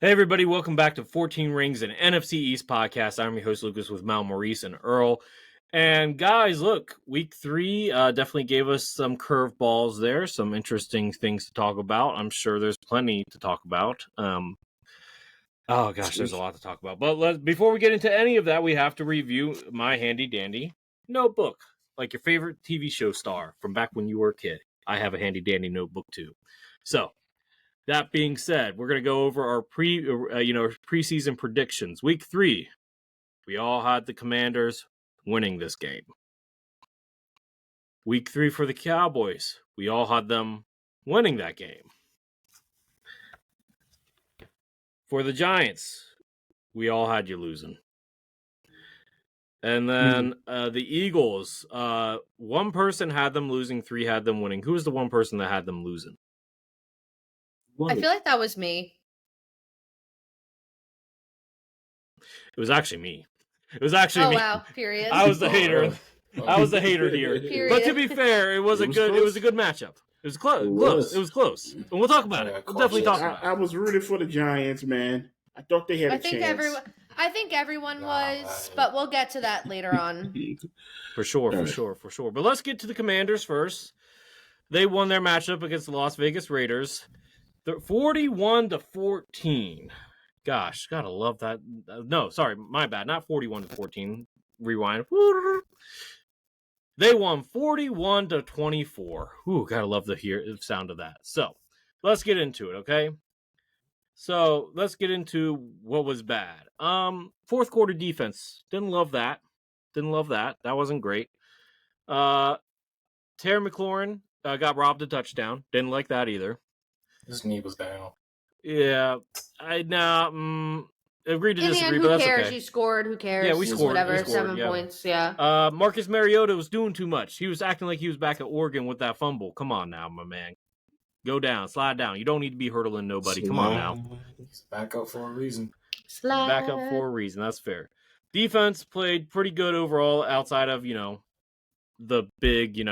Hey everybody, welcome back to 14 Rings, an NFC East podcast. I'm your host Lucas with Maurice and Earl. And guys, look, week 3 definitely gave us some curveballs there, some interesting things to talk about. I'm sure there's plenty to talk about. Oh gosh, there's a lot to talk about. But before we get into any of that, we have to review my handy dandy notebook, like your favorite TV show star from back when you were a kid. I have a handy dandy notebook too. So, that being said, we're going to go over our preseason predictions. Week 3, we all had the Commanders winning this game. Week 3 for the Cowboys, we all had them winning that game. For the Giants, we all had you losing. And then the Eagles, one person had them losing, 3 had them winning. Who was the one person that had them losing? I feel like that was me. It was actually me. It was actually me. Oh wow! Period. I was the hater. I was the hater here. Period. But to be fair, it was a good matchup. It was close. It was close. And we'll talk about it. We'll definitely talk about it. I was rooting for the Giants, man. I thought they had a chance. I think everyone was, but we'll get to that later on. For sure. But let's get to the Commanders first. They won their matchup against the Las Vegas Raiders. 41-14. Gosh, gotta love that. No, sorry, my bad. Not 41-14. Rewind. They won 41-24. Ooh, gotta love the sound of that. So, let's get into it, okay? So, let's get into what was bad. Fourth quarter defense. Didn't love that. That wasn't great. Terry McLaurin got robbed a touchdown. Didn't like that either. His knee was down. Yeah, agreed to disagree, but that's okay. Who cares? You scored. Who cares? Yeah, we scored. Whatever, 7 points, yeah. Marcus Mariota was doing too much. He was acting like he was back at Oregon with that fumble. Come on now, my man. Go down. Slide down. You don't need to be hurdling nobody. Come on now. He's back up for a reason. Back up for a reason. That's fair. Defense played pretty good overall outside of, the big,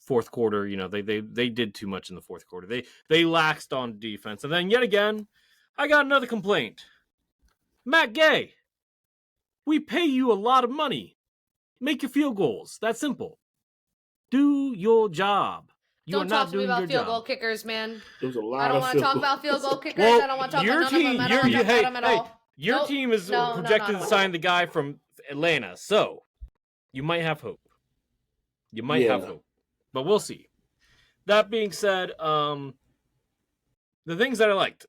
fourth quarter. They did too much in the fourth quarter. They laxed on defense. And then yet again, I got another complaint. Matt Gay, we pay you a lot of money. Make your field goals. That's simple. Do your job. Don't talk to me about field goal kickers, man. There's a lot I don't want to talk about field goal kickers. I don't want to talk about none of them. I don't want to talk about them at all. Your team is projected to sign the guy from Atlanta, so you might have hope. But we'll see. That being said, the things that I liked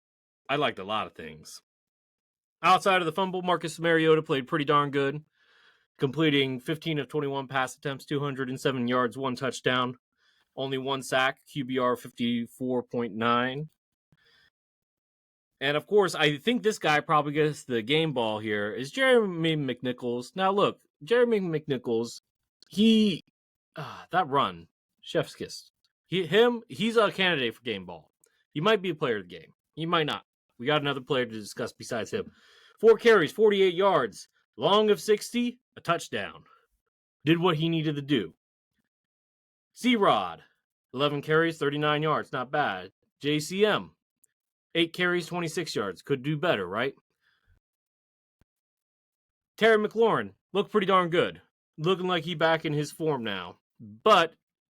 a lot of things. Outside of the fumble, Marcus Mariota played pretty darn good, completing 15 of 21 pass attempts, 207 yards, 1 touchdown, only 1 sack, QBR 54.9. And of course, I think this guy probably gets the game ball here is Jeremy McNichols. Now look, Jeremy McNichols, that run, chef's kiss. He's a candidate for game ball. He might be a player of the game. He might not. We got another player to discuss besides him. 4 carries, 48 yards, long of 60, a touchdown. Did what he needed to do. C-Rod, 11 carries, 39 yards, not bad. JCM, 8 carries, 26 yards. Could do better, right? Terry McLaurin looked pretty darn good. Looking like he back in his form now. But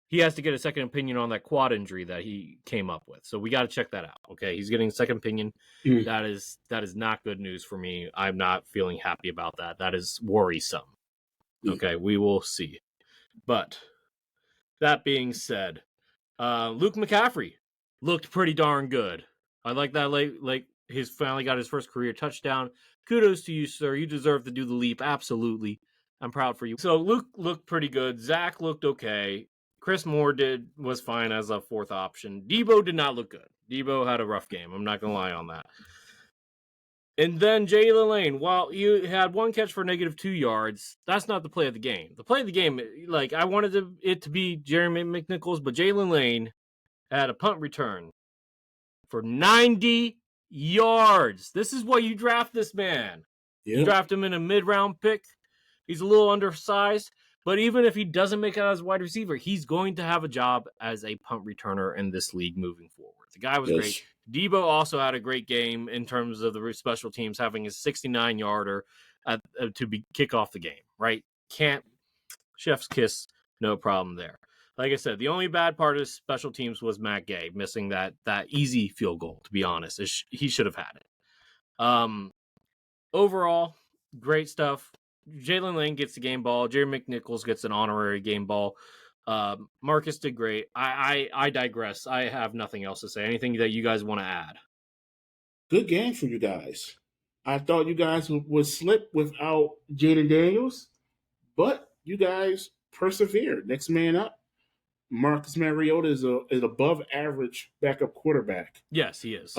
he has to get a second opinion on that quad injury that he came up with. So we got to check that out. Okay, he's getting a second opinion. That is not good news for me. I'm not feeling happy about that. That is worrisome. Okay, we will see. But that being said, Luke McCaffrey looked pretty darn good. I like that. Like he's finally got his first career touchdown. Kudos to you, sir. You deserve to do the leap. Absolutely. I'm proud for you. So Luke looked pretty good. Zach looked okay. Chris Moore was fine as a fourth option. Debo did not look good. Debo had a rough game. I'm not going to lie on that. And then Jalen Lane, while he had 1 catch for -2 yards, that's not the play of the game. The play of the game, like I wanted it to be Jeremy McNichols, but Jalen Lane had a punt return for 90 yards. This is why you draft this man. Yep. You draft him in a mid-round pick. He's a little undersized. But even if he doesn't make it as a wide receiver, he's going to have a job as a punt returner in this league moving forward. The guy was great. Debo also had a great game in terms of the special teams, having a 69-yarder to kick off the game, right? Can't chef's kiss, no problem there. Like I said, the only bad part of special teams was Matt Gay missing that easy field goal, to be honest. He should have had it. Overall, great stuff. Jalen Lane gets the game ball. Jerry McNichols gets an honorary game ball. Marcus did great. I digress. I have nothing else to say. Anything that you guys want to add? Good game for you guys. I thought you guys would slip without Jaden Daniels, but you guys persevered. Next man up. Marcus Mariota is an above average backup quarterback. Yes, he is.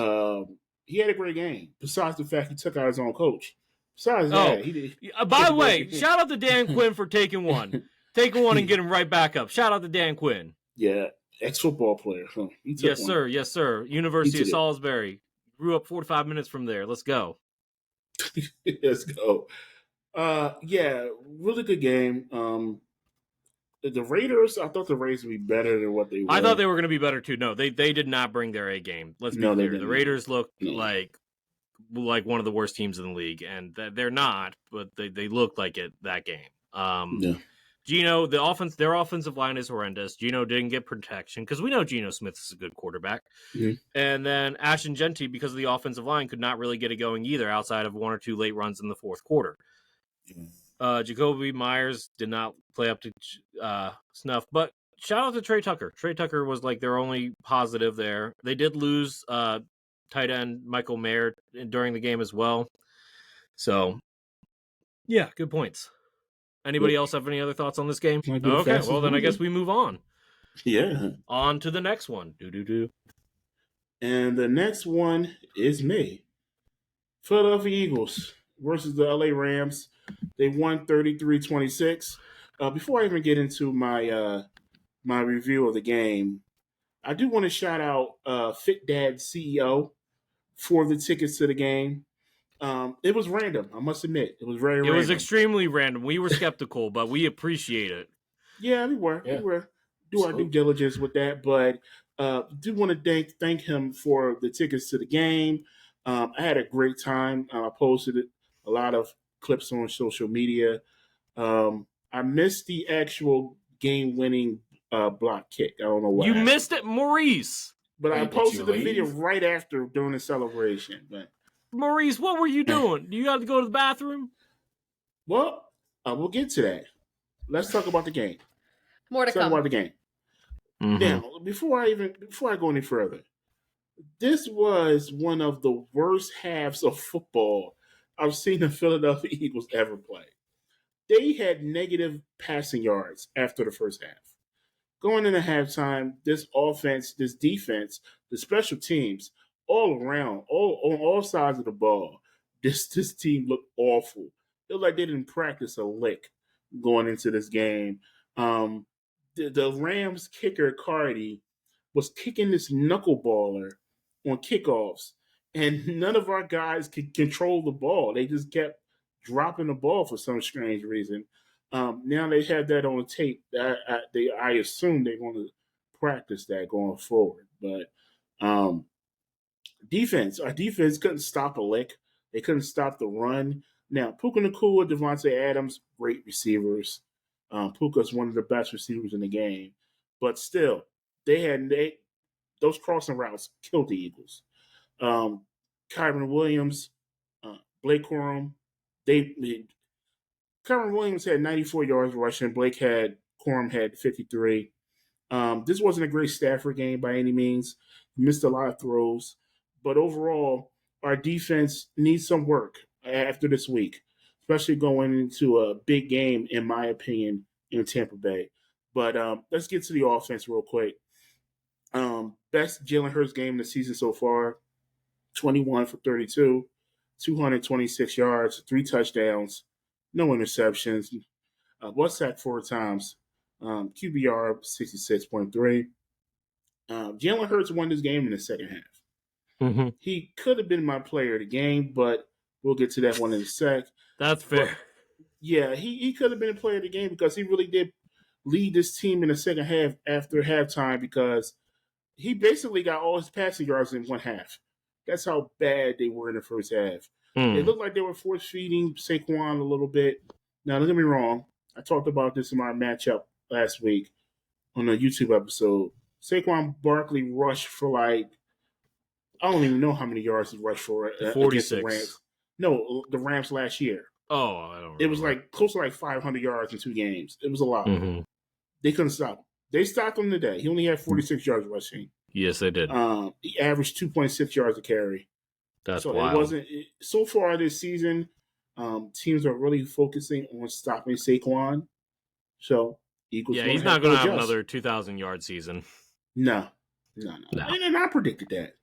He had a great game. Besides the fact he took out his own coach. Besides that, he did. By the way, shout out to Dan Quinn for taking one and getting right back up. Shout out to Dan Quinn. Yeah, ex-football player. Huh? Yes, sir. Yes, sir. University of Salisbury. Grew up 45 minutes from there. Let's go. Let's go. Yeah, really good game. The Raiders, I thought the Raiders would be better than what they were. I thought they were going to be better too. No, they did not bring their A game. Let's be clear. The Raiders looked like one of the worst teams in the league, and they're not, but they looked like it that game. Geno, their offensive line is horrendous. Geno didn't get protection because we know Geno Smith is a good quarterback. Mm-hmm. And then Ashton Genty, because of the offensive line, could not really get it going either outside of one or two late runs in the fourth quarter. Jacoby Myers did not play up to snuff, but shout out to Trey Tucker. Trey Tucker was like their only positive there. They did lose tight end Michael Mayer during the game as well. So, yeah, good points. Anybody else have any other thoughts on this game? Okay, well then I guess we move on. Yeah. On to the next one. And the next one is me. Philadelphia Eagles versus the LA Rams. They won 33-26. Before I even get into my my review of the game, I do want to shout out Fit Dad CEO for the tickets to the game. It was random, I must admit. It was very random. It was extremely random. We were skeptical, but we appreciate it. Yeah, we were. We were. Do our due diligence with that, but do want to thank him for the tickets to the game. I had a great time. I posted a lot of clips on social media. I missed the actual game-winning block kick. I don't know why. You missed it, Maurice. But I posted the video right after during the celebration. But Maurice, what were you doing? You got to go to the bathroom? Well, we'll get to that. Let's talk about the game. More to come. Talk about the game. Mm-hmm. Now, before I go any further, this was one of the worst halves of football I've seen the Philadelphia Eagles ever play. They had negative passing yards after the first half. Going into halftime, this offense, this defense, the special teams, all around, on all sides of the ball, this team looked awful. It looked like they didn't practice a lick going into this game. The Rams kicker, Cardi, was kicking this knuckleballer on kickoffs, and none of our guys could control the ball. They just kept dropping the ball for some strange reason. Now they have that on tape. I assume they're going to practice that going forward. But our defense couldn't stop a lick. They couldn't stop the run. Now, Puka Nacua, Devontae Adams, great receivers. Puka's one of the best receivers in the game. But still, those crossing routes killed the Eagles. Kyron Williams, Blake Corum, Kyron Williams had 94 yards rushing. Corum had 53. This wasn't a great Stafford game by any means. Missed a lot of throws. But overall, our defense needs some work after this week, especially going into a big game, in my opinion, in Tampa Bay. But let's get to the offense real quick. Best Jalen Hurts game of the season so far, 21 for 32, 226 yards, 3 touchdowns, no interceptions, was sacked 4 times, QBR 66.3. Jalen Hurts won this game in the second half. Mm-hmm. He could have been my player of the game, but we'll get to that one in a sec. That's fair. But, yeah, he could have been a player of the game because he really did lead this team in the second half after halftime because he basically got all his passing yards in one half. That's how bad they were in the first half. It looked like they were force feeding Saquon a little bit. Now, don't get me wrong. I talked about this in my matchup last week on a YouTube episode. Saquon Barkley rushed for like, I don't even know how many yards he rushed for 46. against the Rams. No, the Rams last year. Oh, I don't remember. It was like close to like 500 yards in 2 games. It was a lot. Mm-hmm. They couldn't stop him. They stopped him today. He only had 46 yards rushing. Yes, they did. He averaged 2.6 yards a carry. That's so wild. It wasn't so far this season. Teams are really focusing on stopping Saquon. So Eagles. Yeah, he's not going to have another 2,000-yard season. No. And I predicted that.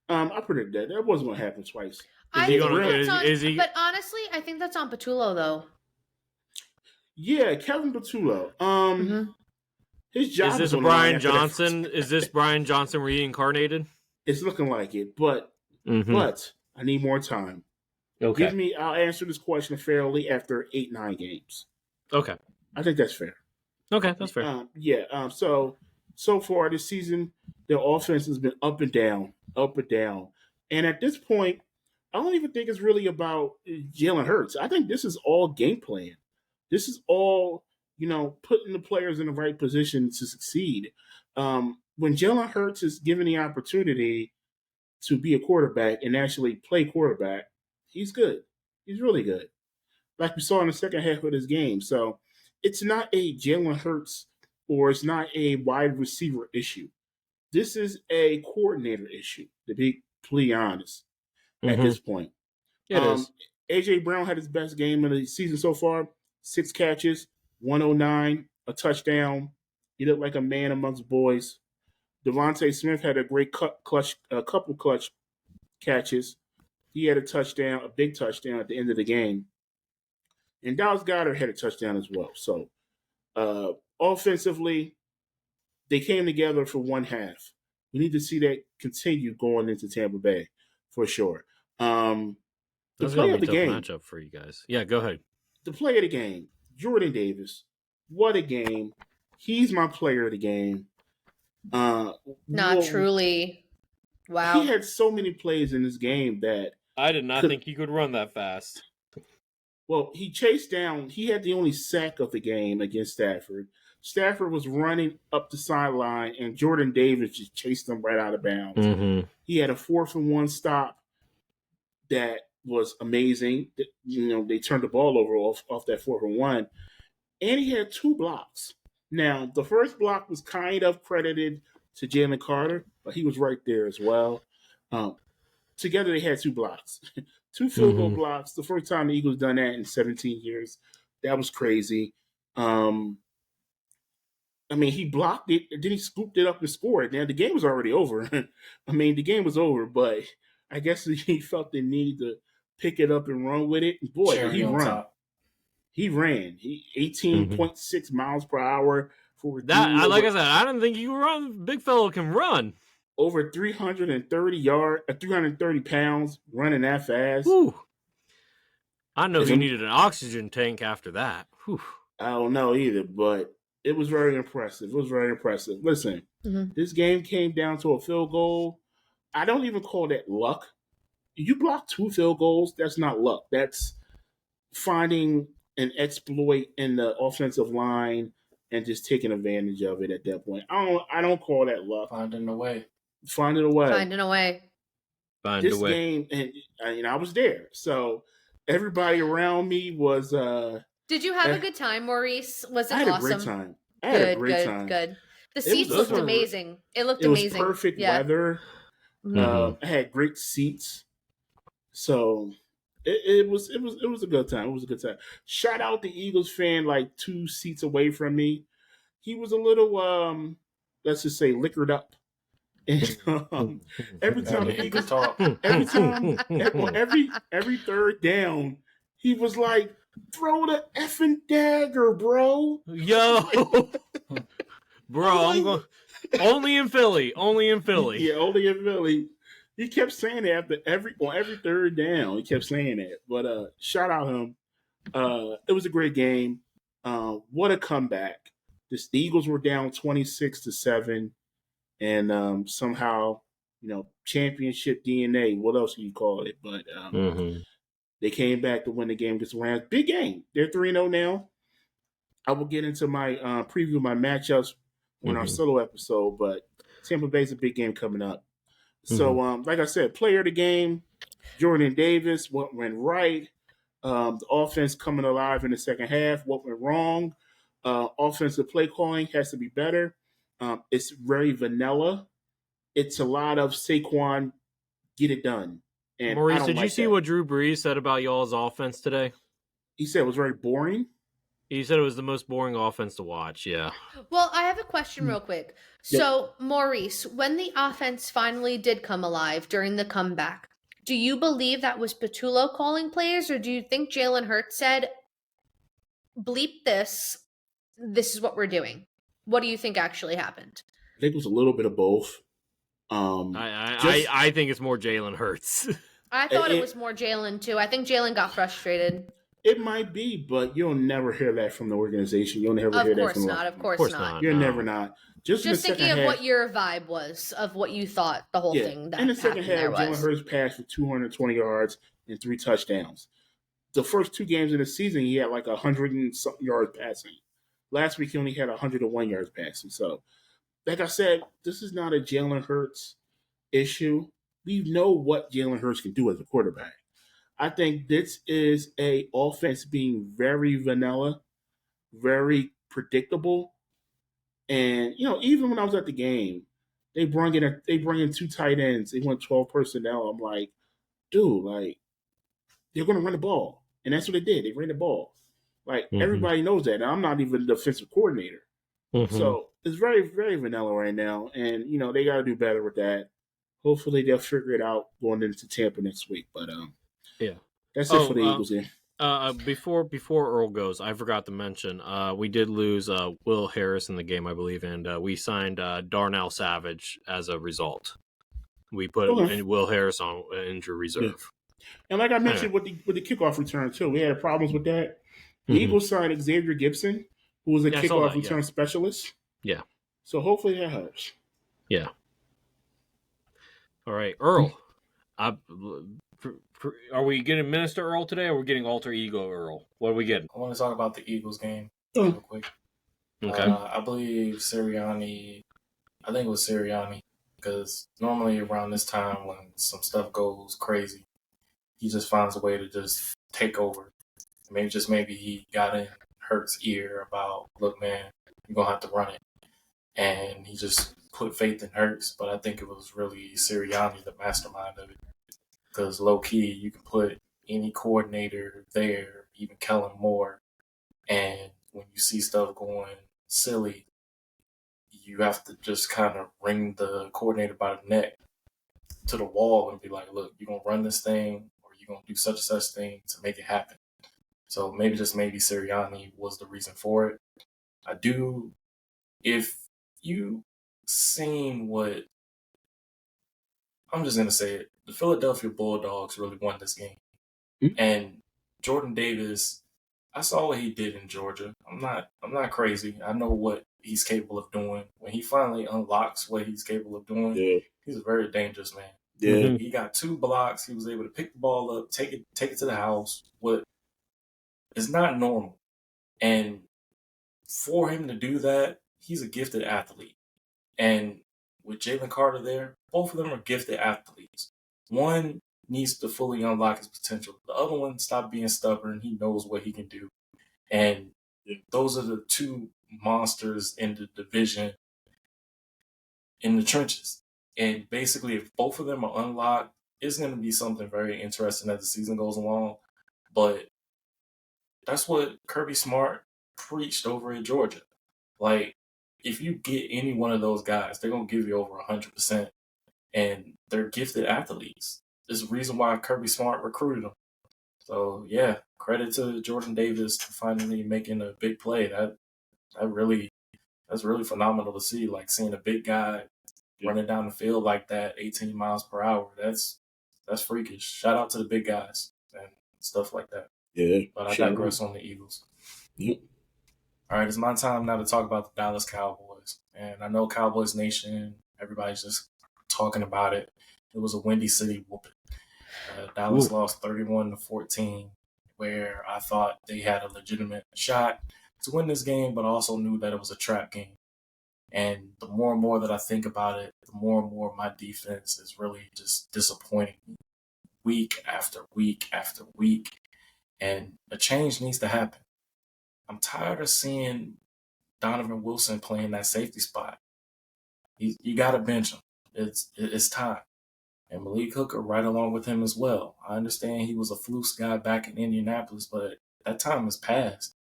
I predicted that. That wasn't going to happen twice. But honestly, I think that's on Patullo, though. Yeah, Kevin Patullo. His job is this Brian Johnson? Is this Brian Johnson reincarnated? It's looking like it, but I need more time. Okay. I'll answer this question fairly after 8-9 games. Okay. I think that's fair. Okay, that's fair. So far this season, their offense has been up and down. And at this point, I don't even think it's really about Jalen Hurts. I think this is all game plan. This is all, putting the players in the right position to succeed. When Jalen Hurts is given the opportunity to be a quarterback and actually play quarterback, he's good. He's really good. Like we saw in the second half of this game. So it's not a Jalen Hurts or it's not a wide receiver issue. This is a coordinator issue, to be completely honest, at this point. It is. A.J. Brown had his best game of the season so far. 6 catches, 109, a touchdown. He looked like a man amongst boys. Devontae Smith had a great couple clutch catches. He had a big touchdown at the end of the game. And Dallas Goedert had a touchdown as well. So offensively, they came together for one half. We need to see that continue going into Tampa Bay for sure. The play of the game matchup for you guys. Yeah, go ahead. The play of the game, Jordan Davis. What a game! He's my player of the game. Truly. Wow. He had so many plays in this game that I did not think he could run that fast. Well, he chased down. He had the only sack of the game against Stafford. Stafford was running up the sideline, and Jordan Davis just chased him right out of bounds. Mm-hmm. He had a 4th-and-1 stop that was amazing. They turned the ball over off that 4th-and-1, and he had 2 blocks. Now, the first block was kind of credited to Jalen Carter, but he was right there as well. Together, they had 2 blocks. 2 field goal blocks. The first time the Eagles done that in 17 years. That was crazy. He blocked it, and then he scooped it up and scored. Now, the game was already over. The game was over, but I guess he felt the need to pick it up and run with it. Boy, he ran. He ran. 18.6 miles per hour. Like I said, I don't think you can run. Big fellow can run. Over 330 pounds, running that fast. Whew. I know he needed an oxygen tank after that. Whew. I don't know either, but it was very impressive. Listen, This game came down to a field goal. I don't even call that luck. You block 2 field goals, that's not luck. That's finding an exploit in the offensive line and just taking advantage of it at that point. I don't call that luck. Finding a way. This game, and I was there, so everybody around me was. Did you have a good time, Maurice? Was it awesome? I had a great time. Good. The seats looked amazing. It looked amazing. It was perfect weather. I had great seats, so it was a good time. It was a good time. Shout out the Eagles fan, like 2 seats away from me. He was a little, let's just say, liquored up. And every time the Eagles talk, every third down, he was like, "Throw the effing dagger, bro." Yo, bro, I'm going only in Philly. Yeah, only in Philly. He kept saying that after every third down. He kept saying that. But shout out him. It was a great game. What a comeback. The Eagles were down 26-7. and somehow, championship DNA. What else can you call it? But they came back to win the game against the Rams. Big game. They're 3-0 now. I will get into my preview of my matchups on our solo episode, but Tampa Bay's a big game coming up. So, like I said, player of the game, Jordan Davis. What went right? The offense coming alive in the second half. What went wrong? Offensive play calling has to be better. It's very vanilla. It's a lot of Saquon, get it done. And Maurice, did you see what Drew Brees said about y'all's offense today? He said it was very boring. He said it was the most boring offense to watch, yeah. Well, I have a question real quick. So, Maurice, when the offense finally did come alive during the comeback, do you believe that was Patullo calling plays, or do you think Jalen Hurts said, bleep this is what we're doing? What do you think actually happened? I think it was a little bit of both. I think it's more Jalen Hurts. I thought it was more Jalen, too. I think Jalen got frustrated. It might be, but you'll never hear that from the organization. You'll never hear that from Of course not. You're never not. Just thinking of what your vibe was, of what you thought the whole thing that in the second half, Jalen Hurts passed for 220 yards and 3 touchdowns. The first 2 games of the season, he had like 100 and something yards passing. Last week, he only had 101 yards passing. So, like I said, this is not a Jalen Hurts issue. We know what Jalen Hurts can do as a quarterback. I think this is a offense being very vanilla, very predictable. And, even when I was at the game, they bring in 2 tight ends. They went 12 personnel. I'm like, dude, they're going to run the ball. And that's what they did. They ran the ball. Everybody knows that. And I'm not even the defensive coordinator. So it's very, very vanilla right now. And, they got to do better with that. Hopefully they'll figure it out going into Tampa next week. But, that's it for the Eagles here. Before Earl goes, I forgot to mention, we did lose Will Harris in the game, I believe, and we signed Darnell Savage as a result. We put Will Harris on injury reserve. Yeah. And like I mentioned with the kickoff return too, we had problems with that. The Eagles signed Xavier Gibson, who was a kickoff return specialist. Yeah. So hopefully that helps. Yeah. All right, Earl. Are we getting Minister Earl today, or are we getting Alter Ego Earl? What are we getting? I want to talk about the Eagles game real quick. Okay. I believe Sirianni, because normally around this time when some stuff goes crazy, he just finds a way to just take over. Maybe he got in Hurts' ear about, look, man, you're going to have to run it. And he just put faith in Hurts, but I think it was really Sirianni, the mastermind of it. Because low-key, you can put any coordinator there, even Kellen Moore, and when you see stuff going silly, you have to just kind of wring the coordinator by the neck to the wall and be like, look, you're going to run this thing, or you're going to do such and such thing to make it happen. So maybe Sirianni was the reason for it. If you seen what, I'm just going to say it, the Philadelphia Bulldogs really won this game. And Jordan Davis, I saw what he did in Georgia. I'm not crazy. I know what he's capable of doing. When he finally unlocks what he's capable of doing, he's a very dangerous man. Yeah. He got 2 blocks. He was able to pick the ball up, take it to the house. What is not normal. And for him to do that, he's a gifted athlete. And with Jalen Carter there, both of them are gifted athletes. One needs to fully unlock his potential. The other one stopped being stubborn. He knows what he can do. And those are the 2 monsters in the division in the trenches. And basically, if both of them are unlocked, it's going to be something very interesting as the season goes along. But that's what Kirby Smart preached over in Georgia. If you get any one of those guys, they're going to give you over 100%. And they're gifted athletes. There's a reason why Kirby Smart recruited them. So, yeah, credit to Jordan Davis for finally making a big play. That's really phenomenal to see. Seeing a big guy running down the field like that, 18 miles per hour. That's freakish. Shout out to the big guys and stuff like that. Yeah. But I digress on the Eagles. Yep. All right, it's my time now to talk about the Dallas Cowboys. And I know Cowboys Nation, Everybody's just talking about it. It was a Windy City whooping. Dallas lost 31-14, where I thought they had a legitimate shot to win this game, but also knew that it was a trap game. And the more and more that I think about it, the more and more my defense is really just disappointing me week after week after week. And a change needs to happen. I'm tired of seeing Donovan Wilson playing that safety spot. You got to bench him. It's time. And Malik Hooker right along with him as well. I understand he was a fluke guy back in Indianapolis, but that time has passed.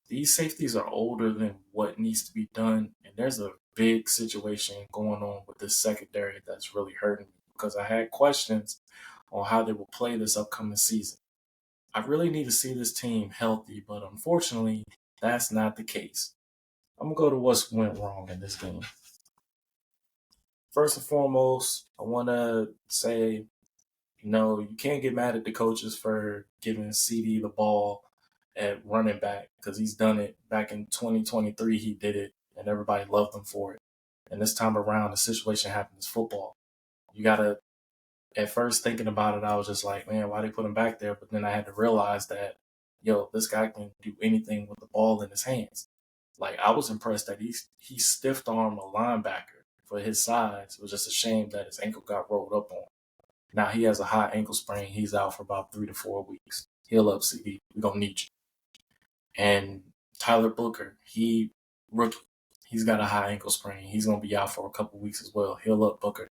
These safeties are older than what needs to be done, and there's a big situation going on with this secondary that's really hurting me because I had questions on how they will play this upcoming season. I really need to see this team healthy, but unfortunately, that's not the case. I'm going to go to what went wrong in this game. First and foremost, I want to say, you can't get mad at the coaches for giving CD the ball at running back because he's done it. Back in 2023, he did it, and everybody loved him for it. And this time around, the situation happened is football. You got to, at first thinking about it, I was just like, man, why they put him back there? But then I had to realize that, this guy can do anything with the ball in his hands. Like, I was impressed that he stiff-armed a linebacker for his size. It was just a shame that his ankle got rolled up on. Now he has a high ankle sprain. He's out for about 3 to 4 weeks. Heal up, CD. We don't need you. And Tyler Booker, rookie. He's got a high ankle sprain. He's going to be out for a couple weeks as well. Heal up, Booker.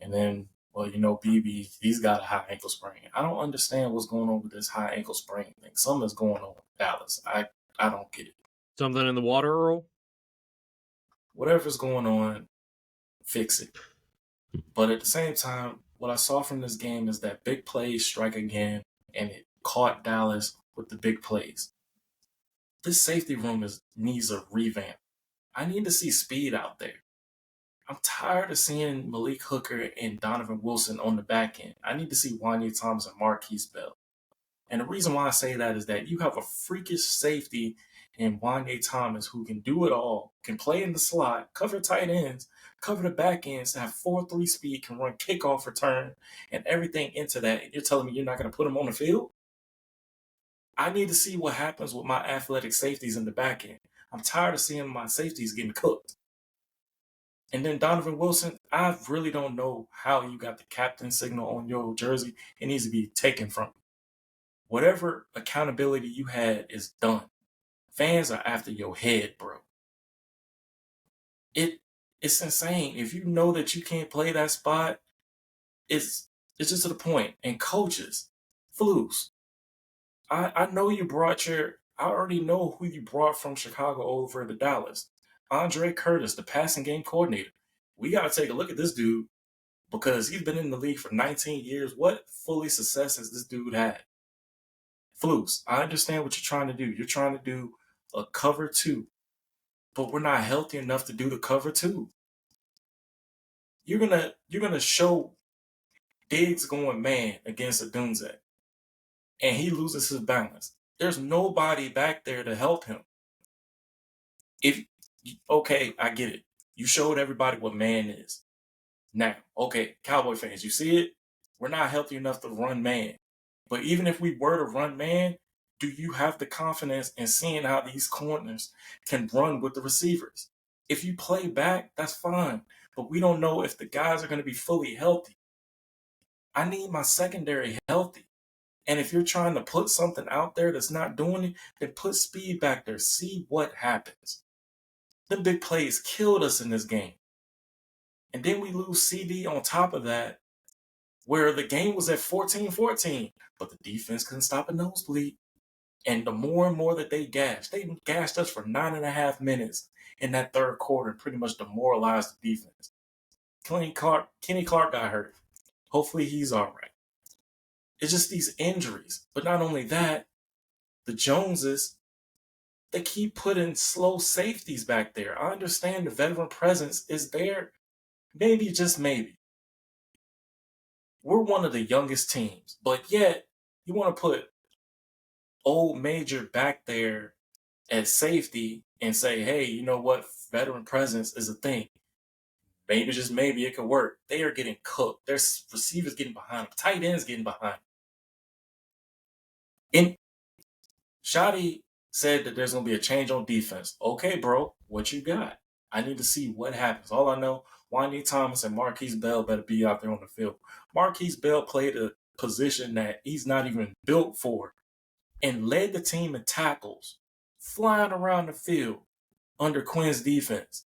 And then, BB, he's got a high ankle sprain. I don't understand what's going on with this high ankle sprain thing. Something's going on with Dallas. I don't get it. Something in the water, Earl? Whatever's going on, fix it. But at the same time, what I saw from this game is that big plays strike again, and it caught Dallas with the big plays. This safety room needs a revamp. I need to see speed out there. I'm tired of seeing Malik Hooker and Donovan Wilson on the back end. I need to see Wanya Thomas and Marquise Bell. And the reason why I say that is that you have a freakish safety in Wanya Thomas who can do it all, can play in the slot, cover tight ends, cover the back ends, have 4-3 speed, can run kickoff return, and everything into that. And you're telling me you're not going to put him on the field? I need to see what happens with my athletic safeties in the back end. I'm tired of seeing my safeties getting cooked. And then Donovan Wilson, I really don't know how you got the captain signal on your jersey. It needs to be taken from you. Whatever accountability you had is done. Fans are after your head, bro. It's insane. If you know that you can't play that spot, it's just to the point. And coaches, flus. I know you brought I already know who you brought from Chicago over to Dallas. Andre Curtis, the passing game coordinator. We got to take a look at this dude because he's been in the league for 19 years. What fully success has this dude had? Flus, I understand what you're trying to do. You're trying to do a cover 2, but we're not healthy enough to do the cover 2. You're gonna show Diggs going man against a Dunze, and he loses his balance. There's nobody back there to help him. Okay, I get it. You showed everybody what man is. Now, okay, Cowboy fans, you see it? We're not healthy enough to run man. But even if we were to run man, do you have the confidence in seeing how these corners can run with the receivers? If you play back, that's fine. But we don't know if the guys are going to be fully healthy. I need my secondary healthy. And if you're trying to put something out there that's not doing it, then put speed back there. See what happens. The big plays killed us in this game. And then we lose CD on top of that, where the game was at 14-14, but the defense couldn't stop a nosebleed. And the more and more that they gashed us for 9.5 minutes in that third quarter and pretty much demoralized the defense. Kenny Clark got hurt. Hopefully he's all right. It's just these injuries. But not only that, the Joneses, they keep putting slow safeties back there. I understand the veteran presence is there. Maybe, just maybe. We're one of the youngest teams, but yet you want to put old Major back there at safety and say, hey, you know what? Veteran presence is a thing. maybe, just maybe, it could work. They are getting cooked. Their receivers getting behind them. Tight ends getting behind them. And Shotty said that there's going to be a change on defense. Okay, bro, what you got? I need to see what happens. All I know, Wanye Thomas and Marquise Bell better be out there on the field. Marquise Bell played a position that he's not even built for and led the team in tackles, flying around the field under Quinn's defense.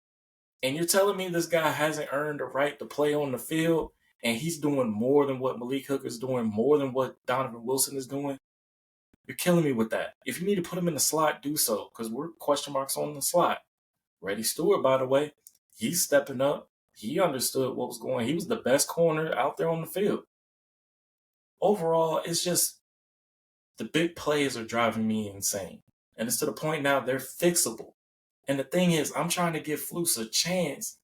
And you're telling me this guy hasn't earned the right to play on the field, and he's doing more than what Malik Hooker is doing, more than what Donovan Wilson is doing? You're killing me with that. If you need to put him in the slot, do so, because we're question marks on the slot. Reddy Stewart, by the way, he's stepping up. He understood what was going on. He was the best corner out there on the field. Overall, it's just the big plays are driving me insane. And it's to the point now they're fixable. And the thing is, I'm trying to give Flus a chance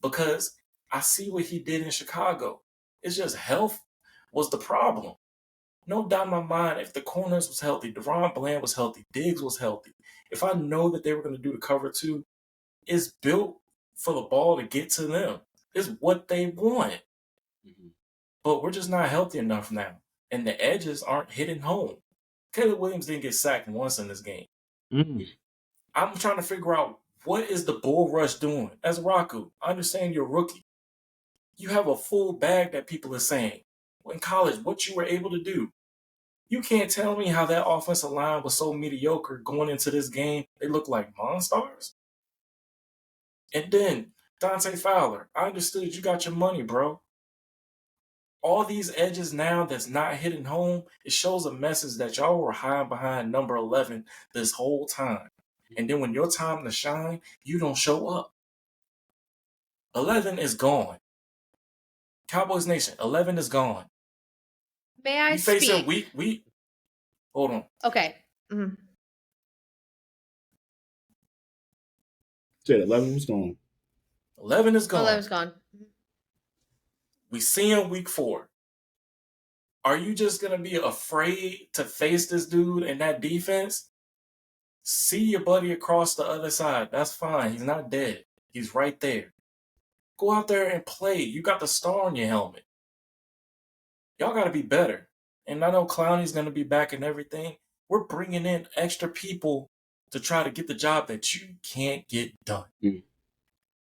because I see what he did in Chicago. It's just health was the problem. No doubt in my mind, if the corners was healthy, DeRon Bland was healthy, Diggs was healthy, if I know that they were going to do the cover two, it's built for the ball to get to them. It's what they want. Mm-hmm. But we're just not healthy enough now. And the edges aren't hitting home. Caleb Williams didn't get sacked once in this game. Mm-hmm. I'm trying to figure out, what is the bull rush doing? As Raku, I understand you're a rookie. You have a full bag that people are saying. In college, what you were able to do. You can't tell me how that offensive line was so mediocre going into this game. They look like monsters. And then, Dante Fowler, I understood you got your money, bro. All these edges now that's not hitting home, it shows a message that y'all were hiding behind number 11 this whole time. And then when your time to shine, you don't show up. 11 is gone. Cowboys Nation, 11 is gone. May I speak? We hold on. Okay. Mm-hmm. Said 11 was gone. 11 is gone. 11 is gone. We see him week 4. Are you just going to be afraid to face this dude and that defense? See your buddy across the other side. That's fine. He's not dead. He's right there. Go out there and play. You got the star on your helmet. Y'all got to be better. And I know Clowney's going to be back and everything. We're bringing in extra people to try to get the job that you can't get done. Mm.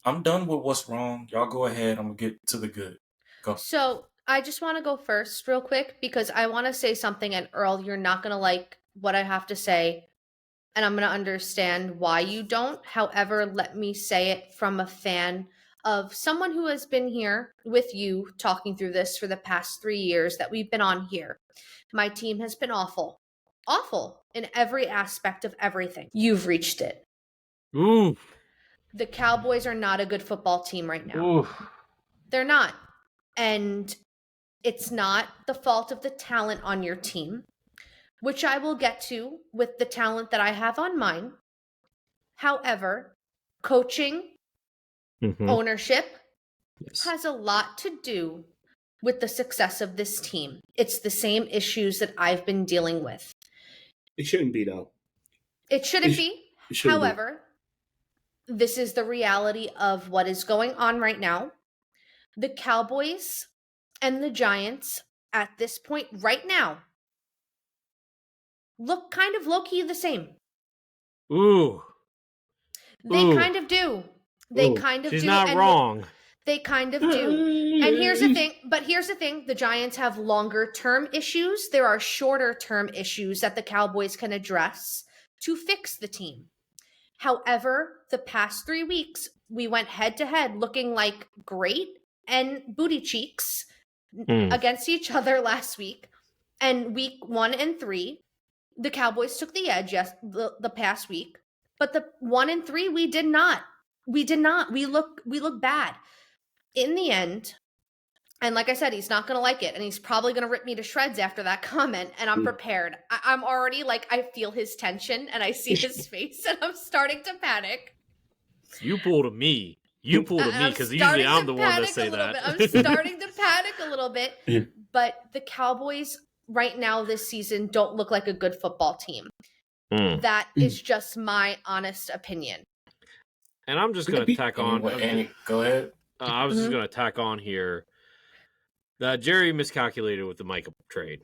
I'm done with what's wrong. Y'all go ahead. I'm going to get to the good. Go. So I just want to go first real quick because I want to say something. And Earl, you're not going to like what I have to say. And I'm going to understand why you don't. However, let me say it from a fan of someone who has been here with you talking through this for the past 3 years that we've been on here. My team has been awful. Awful in every aspect of everything. You've reached it. Ooh. The Cowboys are not a good football team right now. Ooh. They're not. And it's not the fault of the talent on your team, which I will get to with the talent that I have on mine. However, coaching, ownership has a lot to do with the success of this team. It's the same issues that I've been dealing with. It shouldn't be, though. It shouldn't be. However, this is the reality of what is going on right now. The Cowboys and the Giants at this point right now look kind of low-key the same. Ooh. They kind of do. They kind of do. She's not wrong. They kind of do. And here's the thing. The Giants have longer-term issues. There are shorter-term issues that the Cowboys can address to fix the team. However, the past 3 weeks, we went head-to-head looking like great and booty cheeks against each other last week. And week 1 and 3, the Cowboys took the edge the past week. But the 1 and 3, we did not. We did not. We look bad. In the end, and like I said, he's not going to like it. And he's probably going to rip me to shreds after that comment. And I'm prepared. I'm already I feel his tension and I see his face and I'm starting to panic. You pulled a me. You pulled a me because usually I'm the one to say that. I'm starting to panic a little bit. But the Cowboys right now this season don't look like a good football team. That is just my honest opinion. And I'm just going to tack on. Annie, go ahead. I was just going to tack on here that Jerry miscalculated with the Micah trade.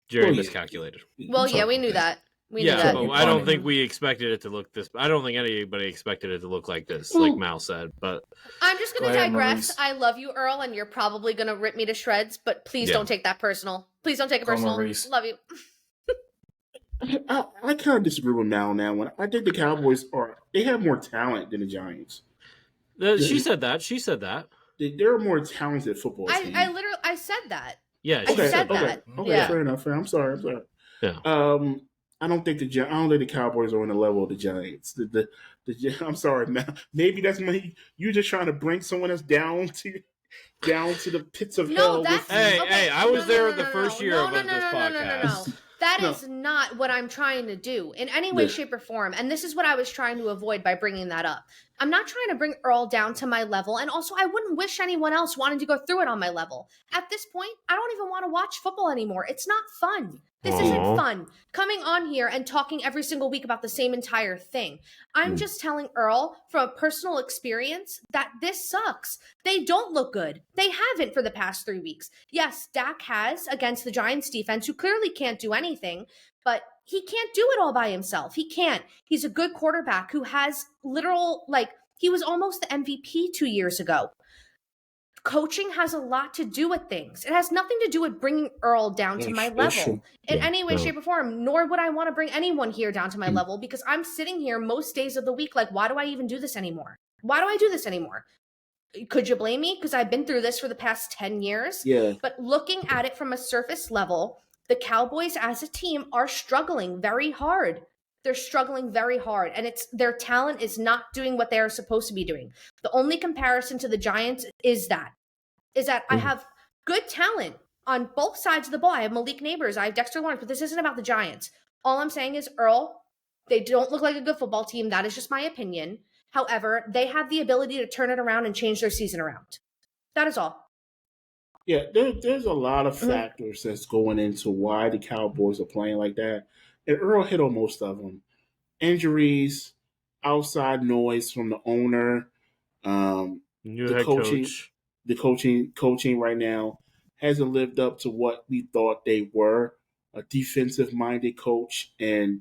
Jerry miscalculated. Well, yeah, we knew that. We knew that. But I don't think we expected it to look this. I don't think anybody expected it to look like this, like Mal said. But I'm just going to digress. Maurice. I love you, Earl, and you're probably going to rip me to shreds, but please don't take that personal. Please don't take it personal. Maurice. Love you. I kind of disagree with Mal now. When I think the Cowboys they have more talent than the Giants. She said that. They're a more talented football team. I said that. Yeah, I said that. Okay, Yeah. fair enough. I'm sorry. Yeah. I don't think the Cowboys are on the level of the Giants. I'm sorry, man. Maybe that's you're just trying to bring someone else down to the pits of hell. Hey, I was there the first year of this podcast. No. That is not what I'm trying to do in any way, shape, or form. And this is what I was trying to avoid by bringing that up. I'm not trying to bring Earl down to my level. And also, I wouldn't wish anyone else wanted to go through it on my level. At this point, I don't even want to watch football anymore. It's not fun. This isn't fun. Coming on here and talking every single week about the same entire thing. I'm just telling Earl from a personal experience that this sucks. They don't look good. They haven't for the past 3 weeks. Yes, Dak has against the Giants defense, who clearly can't do anything, but he can't do it all by himself. He can't. He's a good quarterback who has he was almost the MVP 2 years ago. Coaching has a lot to do with things. It has nothing to do with bringing Earl down to my level in any way, shape, or form, nor would I want to bring anyone here down to my level, because I'm sitting here most days of the week like, why do I even do this anymore? Why do I do this anymore? Could you blame me? Because I've been through this for the past 10 years. Yeah. But looking at it from a surface level, the Cowboys as a team are struggling very hard. They're struggling very hard, and their talent is not doing what they are supposed to be doing. The only comparison to the Giants is that I have good talent on both sides of the ball. I have Malik Neighbors, I have Dexter Lawrence, but this isn't about the Giants. All I'm saying is, Earl, they don't look like a good football team. That is just my opinion. However, they have the ability to turn it around and change their season around. That is all. Yeah, there's a lot of factors that's going into why the Cowboys are playing like that. And Earl hit on most of them. Injuries, outside noise from the owner, the coaching. Coach. The coaching right now hasn't lived up to what we thought they were, a defensive-minded coach, and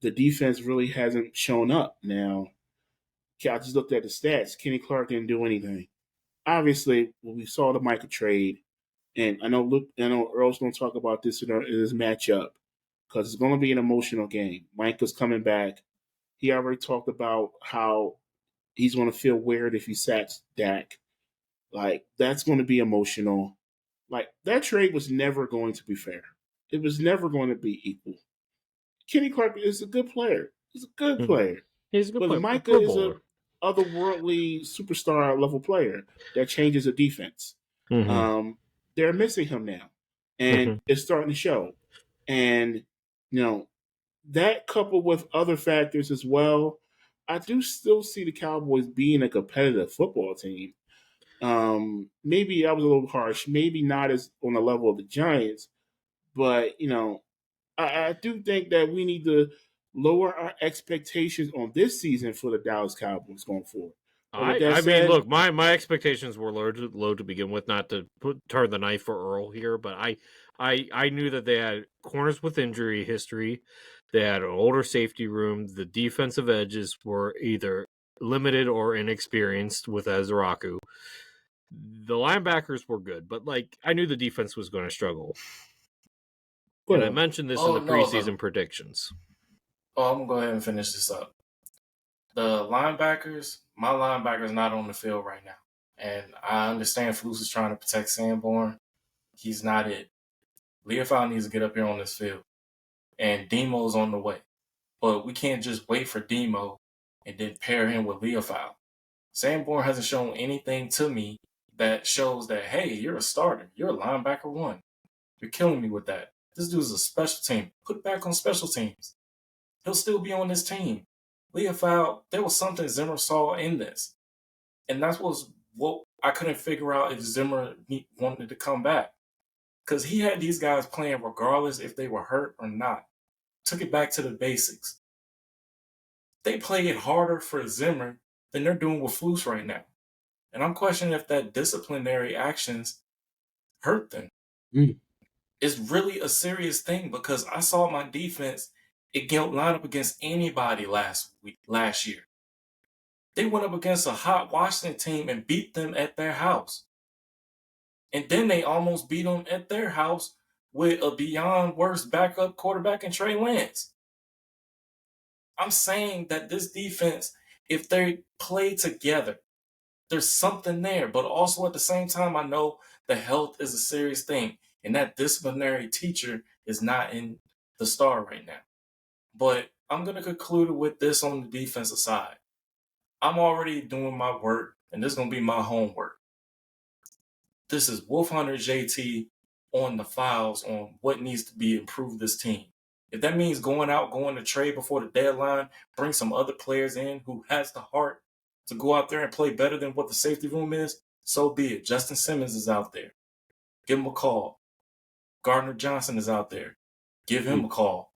the defense really hasn't shown up. Now, I just looked at the stats. Kenny Clark didn't do anything. Obviously, when we saw the Micah trade, and I know Earl's going to talk about this in his matchup, because it's going to be an emotional game. Micah's coming back. He already talked about how he's going to feel weird if he sacks Dak. Like, that's going to be emotional. Like, that trade was never going to be fair. It was never going to be equal. Kenny Clark is a good player. He's a good player. He's a good player. But Micah is a otherworldly superstar level player that changes a defense. They're missing him now. And it's starting to show. And, that coupled with other factors as well, I do still see the Cowboys being a competitive football team. Maybe I was a little harsh. Maybe not as on the level of the Giants, but I do think that we need to lower our expectations on this season for the Dallas Cowboys going forward. Mean, look, my expectations were low to begin with. Not to turn the knife for Earl here, but I knew that they had corners with injury history. They had an older safety room. The defensive edges were either limited or inexperienced with Azaraku. The linebackers were good, but I knew the defense was going to struggle. And I mentioned this in the preseason predictions. I'm going to go ahead and finish this up. The linebackers, my linebacker's not on the field right now. And I understand Flus is trying to protect Sanborn. He's not it. Leofau needs to get up here on this field. And Demo's on the way. But we can't just wait for Demo and then pair him with Leofau. Sanborn hasn't shown anything to me that shows that, hey, you're a starter. You're a linebacker one. You're killing me with that. This dude's a special team. Put back on special teams. He'll still be on this team. Leofau, there was something Zimmer saw in this. And that was what I couldn't figure out if Zimmer wanted to come back. Because he had these guys playing regardless if they were hurt or not. Took it back to the basics. They play it harder for Zimmer than they're doing with Flus right now. And I'm questioning if that disciplinary actions hurt them. It's really a serious thing because I saw my defense, it can't line up against anybody last year. They went up against a hot Washington team and beat them at their house. And then they almost beat them at their house with a beyond worse backup quarterback in Trey Lance. I'm saying that this defense, if they play together, there's something there. But also at the same time, I know the health is a serious thing. And that disciplinary teacher is not in the star right now. But I'm going to conclude with this on the defensive side. I'm already doing my work, and this is going to be my homework. This is Wolf Hunter JT on the files on what needs to be improved this team. If that means going to trade before the deadline, bring some other players in who has the heart to go out there and play better than what the safety room is, so be it. Justin Simmons is out there. Give him a call. Gardner Johnson is out there. Give him a call.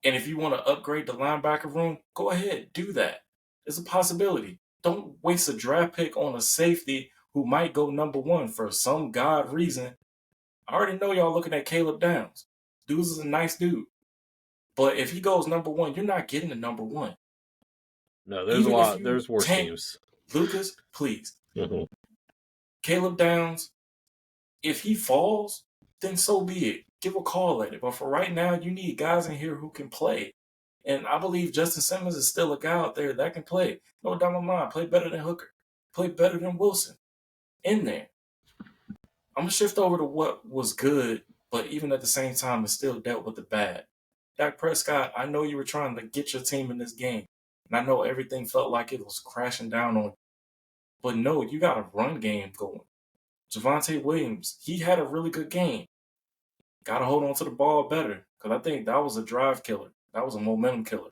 And if you want to upgrade the linebacker room, go ahead, do that. It's a possibility. Don't waste a draft pick on a safety who might go number one for some god reason. I already know y'all looking at Caleb Downs. Dude is a nice dude. But if he goes number one, you're not getting the number one. No, there's worse teams. Lucas, please. Caleb Downs, if he falls, then so be it. Give a call at it. But for right now, you need guys in here who can play. And I believe Justin Simmons is still a guy out there that can play. No doubt in my mind. Play better than Hooker. Play better than Wilson. In there. I'm going to shift over to what was good, but even at the same time, it still dealt with the bad. Dak Prescott, I know you were trying to get your team in this game. And I know everything felt like it was crashing down on you. But no, you got a run game going. Javonte Williams, he had a really good game. Got to hold on to the ball better. Because I think that was a drive killer. That was a momentum killer.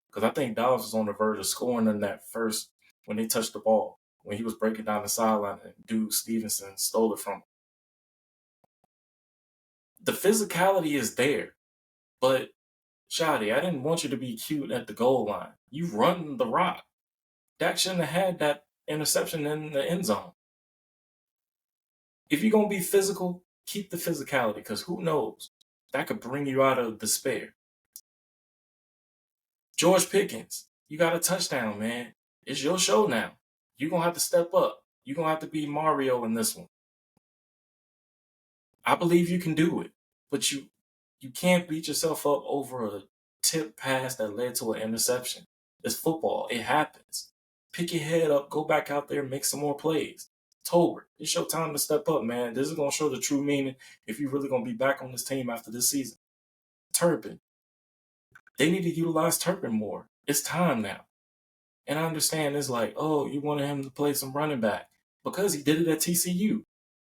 Because I think Dallas was on the verge of scoring in that first, when they touched the ball. When he was breaking down the sideline and dude Stevenson stole it from him. The physicality is there. But, Shadi, I didn't want you to be cute at the goal line. You run the rock. Dak shouldn't have had that interception in the end zone. If you're going to be physical, keep the physicality, because who knows? That could bring you out of despair. George Pickens, you got a touchdown, man. It's your show now. You're going to have to step up. You're going to have to be Mario in this one. I believe you can do it, but you can't beat yourself up over a tip pass that led to an interception. It's football. It happens. Pick your head up. Go back out there and make some more plays. Tolbert, it's your time to step up, man. This is going to show the true meaning if you're really going to be back on this team after this season. Turpin. They need to utilize Turpin more. It's time now. And I understand it's like, oh, you wanted him to play some running back. Because he did it at TCU.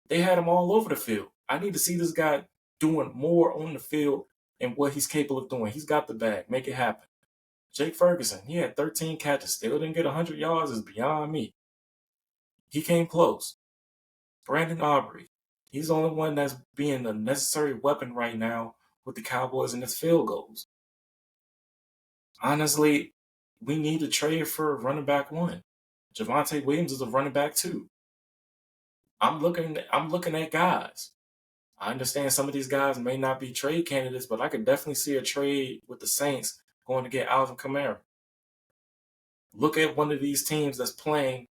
They had him all over the field. I need to see this guy doing more on the field and what he's capable of doing. He's got the bag. Make it happen. Jake Ferguson, he had 13 catches. Still didn't get 100 yards. Is beyond me. He came close. Brandon Aubrey, he's the only one that's being a necessary weapon right now with the Cowboys and his field goals. Honestly, we need to trade for running back one. Javonte Williams is a running back two. I'm looking at guys. I understand some of these guys may not be trade candidates, but I could definitely see a trade with the Saints going to get Alvin Kamara. Look at one of these teams that's playing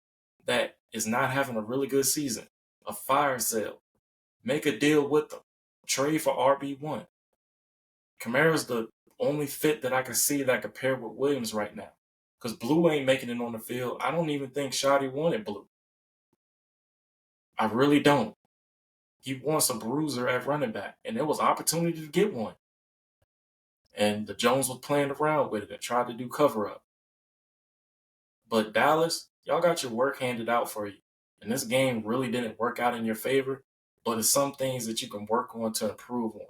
that is not having a really good season. A fire sale. Make a deal with them. Trade for RB1. Kamara's the only fit that I can see that could pair with Williams right now. Because Blue ain't making it on the field. I don't even think Shotty wanted Blue. I really don't. He wants a bruiser at running back. And there was opportunity to get one. And the Jones was playing around with it and tried to do cover-up. But Dallas, y'all got your work handed out for you. And this game really didn't work out in your favor, but it's some things that you can work on to improve on.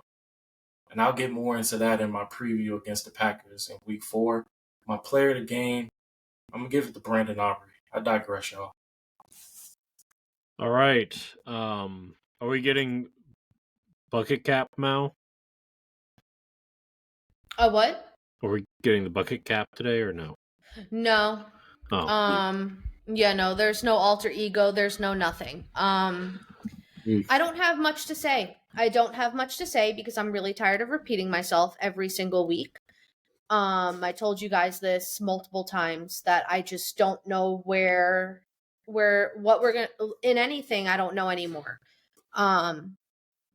And I'll get more into that in my preview against the Packers in Week 4. My player of the game, I'm going to give it to Brandon Aubrey. I digress, y'all. All right. Are we getting bucket cap now? A what? Are we getting the bucket cap today or no? No. Oh. Yeah, no, there's no alter ego. There's no nothing. I don't have much to say. I don't have much to say because I'm really tired of repeating myself every single week. I told you guys this multiple times that I just don't know what we're gonna in anything. I don't know anymore.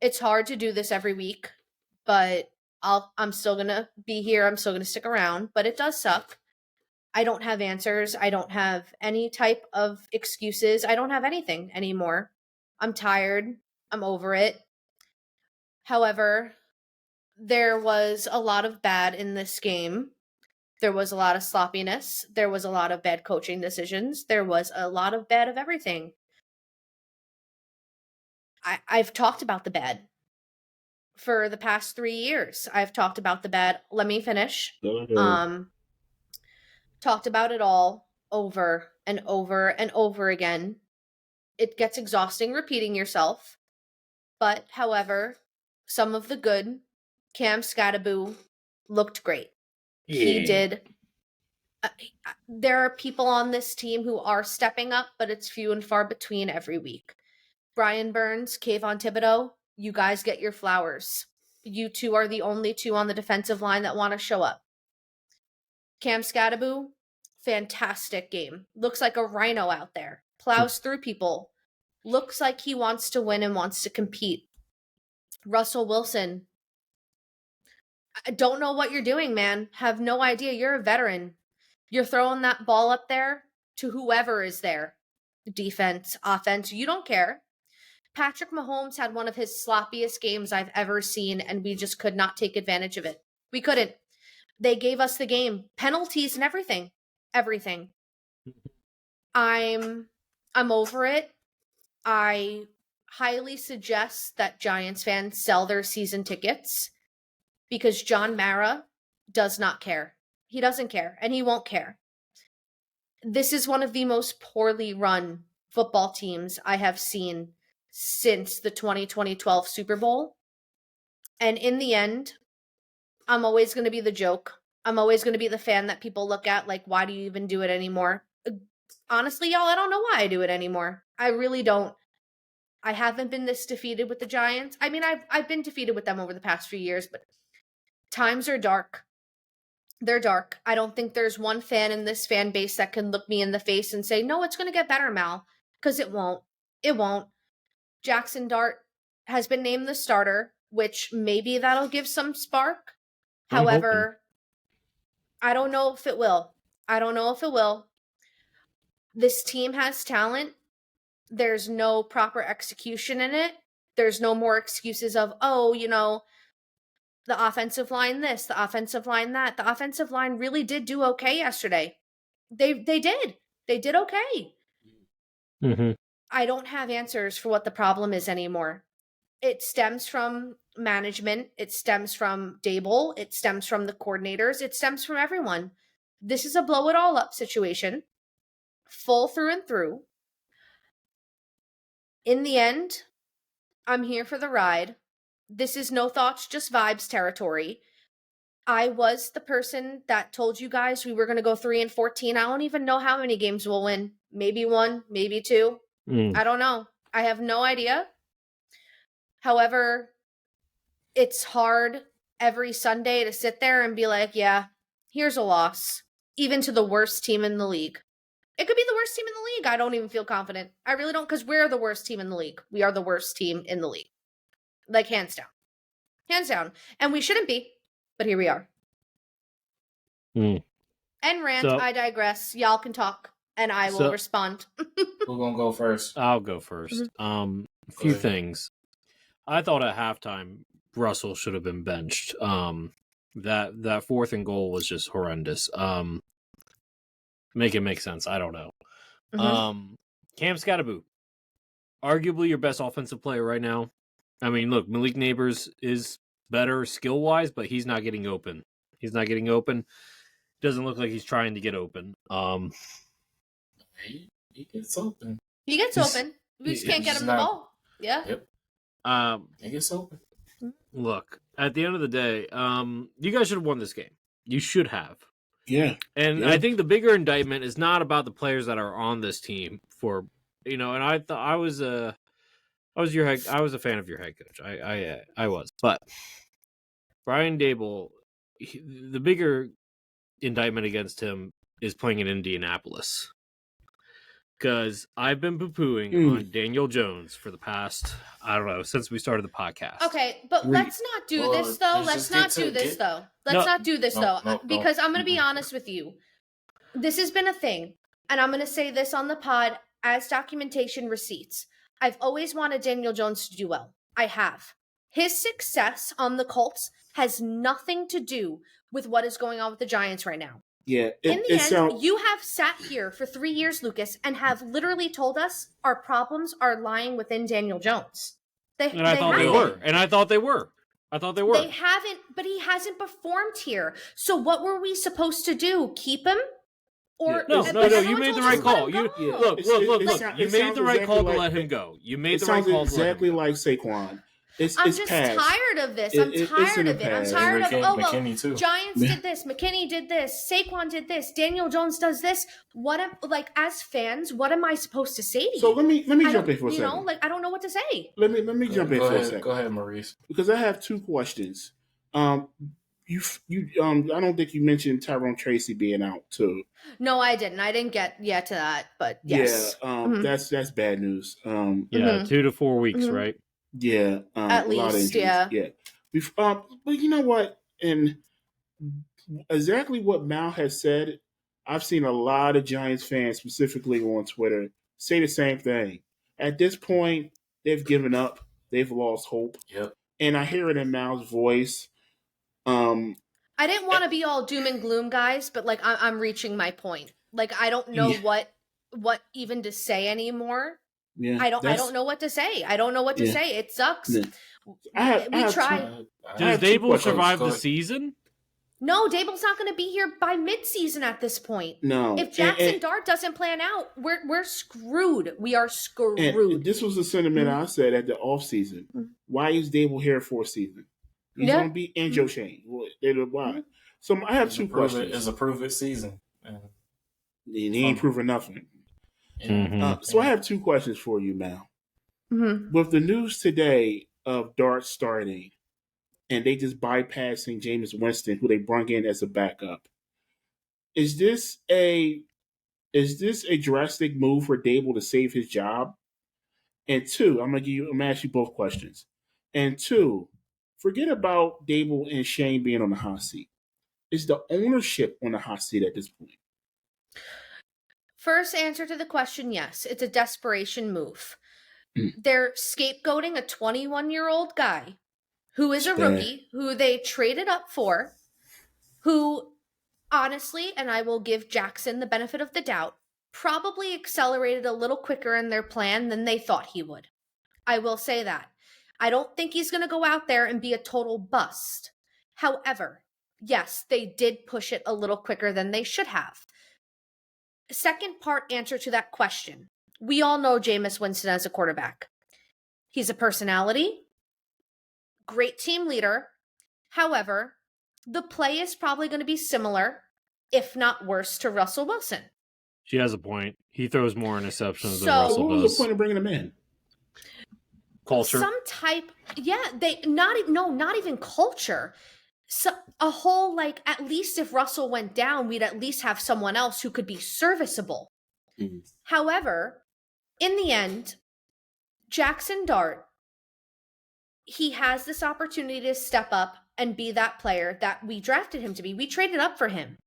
It's hard to do this every week, but I'm still gonna be here. I'm still gonna stick around, but it does suck. I don't have answers. I don't have any type of excuses. I don't have anything anymore. I'm tired. I'm over it. However, there was a lot of bad in this game. There was a lot of sloppiness. There was a lot of bad coaching decisions. There was a lot of bad of everything. I've talked about the bad for the past 3 years. I've talked about the bad. Let me finish. Talked about it all over and over and over again. It gets exhausting repeating yourself. But, however, some of the good, Cam Scattaboo looked great. Yeah. He did. There are people on this team who are stepping up, but it's few and far between every week. Brian Burns, Kayvon Thibodeau, you guys get your flowers. You two are the only two on the defensive line that want to show up. Cam Scattaboo, fantastic game. Looks like a rhino out there. Plows through people. Looks like he wants to win and wants to compete. Russell Wilson, I don't know what you're doing, man. Have no idea. You're a veteran. You're throwing that ball up there to whoever is there. Defense, offense, you don't care. Patrick Mahomes had one of his sloppiest games I've ever seen, and we just could not take advantage of it. We couldn't. They gave us the game. Penalties and everything. Everything. I'm over it. I highly suggest that Giants fans sell their season tickets because John Mara does not care. He doesn't care, and he won't care. This is one of the most poorly run football teams I have seen since the 2012 Super Bowl. And in the end, I'm always going to be the joke. I'm always going to be the fan that people look at like, why do you even do it anymore? Honestly, y'all, I don't know why I do it anymore. I really don't. I haven't been this defeated with the Giants. I mean, I've been defeated with them over the past few years, but times are dark. They're dark. I don't think there's one fan in this fan base that can look me in the face and say, no, it's going to get better, Mal. Because it won't. It won't. Jackson Dart has been named the starter, which maybe that'll give some spark. However, I don't know if it will. I don't know if it will. This team has talent. There's no proper execution in it. There's no more excuses of, oh, you know, the offensive line this, the offensive line that. The offensive line really did do okay yesterday. They did. They did okay. Mm-hmm. I don't have answers for what the problem is anymore. It stems from management. It stems from Dable. It stems from the coordinators. It stems from everyone. This is a blow it all up situation. Full through and through. In the end, I'm here for the ride. This is no thoughts, just vibes territory. I was the person that told you guys we were going to go 3-14. I don't even know how many games we'll win. Maybe 1, maybe 2. I don't know. I have no idea. However, it's hard every Sunday to sit there and be like, yeah, here's a loss, even to the worst team in the league. It could be the worst team in the league. I don't even feel confident. I really don't, because we're the worst team in the league. We are the worst team in the league. Like, hands down. Hands down. And we shouldn't be, but here we are. And rant, I digress. Y'all can talk, and I will respond. Who's going to go first? I'll go first. A few things. I thought at halftime, Russell should have been benched. That 4th and goal was just horrendous. Make it make sense. I don't know. Cam Scattaboo, arguably your best offensive player right now. I mean, look, Malik Neighbors is better skill-wise, but he's not getting open. Doesn't look like he's trying to get open. He gets open. He gets open. We just can't get him the ball. Yeah. Yep. He gets open. Look, at the end of the day, you guys should have won this game. You should have. Yeah. And Yeah. I think the bigger indictment is not about the players that are on this team for, and I thought I was a fan of your head coach. I was. But Brian Dable, the bigger indictment against him is playing in Indianapolis. Because I've been poo-pooing on Daniel Jones for the past, I don't know, since we started the podcast. Okay, but let's not do this, though. Let's not do this, though. Because I'm going to be honest with you. This has been a thing, and I'm going to say this on the pod as documentation receipts. I've always wanted Daniel Jones to do well. I have. His success on the Colts has nothing to do with what is going on with the Giants right now. Yeah. In the end, you have sat here for 3 years, Lucas, and have literally told us our problems are lying within Daniel Jones. I thought they were. They haven't, but he hasn't performed here. So what were we supposed to do? Keep him? Or no, you made the right call. Look. You made the right call to let him go. You made the right call. Exactly like Saquon. I'm just tired of this. I'm tired of it. I'm tired of, McKinney too. Giants did this, McKinney did this, Saquon did this, Daniel Jones does this. As fans, what am I supposed to say to you? So let me jump in for a second. I don't know what to say. Let me jump in for a second. Go ahead, Maurice. Because I have 2 questions. I don't think you mentioned Tyrone Tracy being out too. No, I didn't. I didn't get yet to that, but yes. Yeah, that's bad news. 2 to 4 weeks, right? Yeah, at least, yeah. But you know what? And exactly what Mal has said, I've seen a lot of Giants fans, specifically on Twitter, say the same thing. At this point, they've given up. They've lost hope. Yep. And I hear it in Mal's voice. I didn't want to be all doom and gloom, guys, but I'm reaching my point. I don't know what even to say anymore. Yeah, I don't know what to say. I don't know what to say. It sucks. Yeah. We tried. Does Dable survive the season? No, Dable's not going to be here by midseason at this point. No. If Jackson Dart doesn't plan out, we're screwed. We are screwed. And this was the sentiment I said at the offseason. Why is Dable here for a season? He's going to be in Joe Shane. Why? So I have 2 questions. It's a prove-it season. And he ain't proving nothing. So I have 2 questions for you, Mal. With the news today of Dart starting, and they just bypassing Jameis Winston, who they brought in as a backup, is this a drastic move for Dable to save his job? And 2, I'm gonna ask you both questions. And 2, forget about Dable and Shane being on the hot seat. Is the ownership on the hot seat at this point? First answer to the question, yes. It's a desperation move. They're scapegoating a 21-year-old guy who is a rookie, who they traded up for, who, honestly, and I will give Jackson the benefit of the doubt, probably accelerated a little quicker in their plan than they thought he would. I will say that. I don't think he's going to go out there and be a total bust. However, yes, they did push it a little quicker than they should have. Second part answer to that question. We all know Jameis Winston as a quarterback. He's a personality, great team leader. However, the play is probably going to be similar, if not worse, to Russell Wilson. She has a point. He throws more interceptions than Russell does. What was the point of bringing him in? Culture. Not even culture. So a whole, at least if Russell went down, we'd at least have someone else who could be serviceable. However, in the end, Jackson Dart, he has this opportunity to step up and be that player that we drafted him to be. We traded up for him.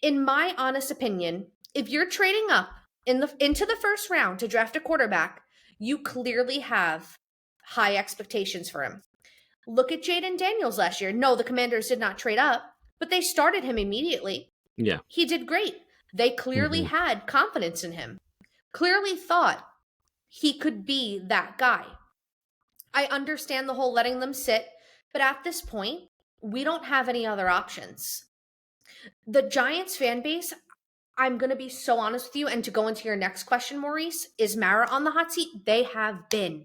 In my honest opinion, if you're trading up into the first round to draft a quarterback, you clearly have high expectations for him. Look at Jaden Daniels last year. No, the Commanders did not trade up, but they started him immediately. Yeah. He did great. They clearly had confidence in him. Clearly thought he could be that guy. I understand the whole letting them sit, but at this point, we don't have any other options. The Giants fan base, I'm going to be so honest with you, and to go into your next question, Maurice, is Mara on the hot seat? They have been.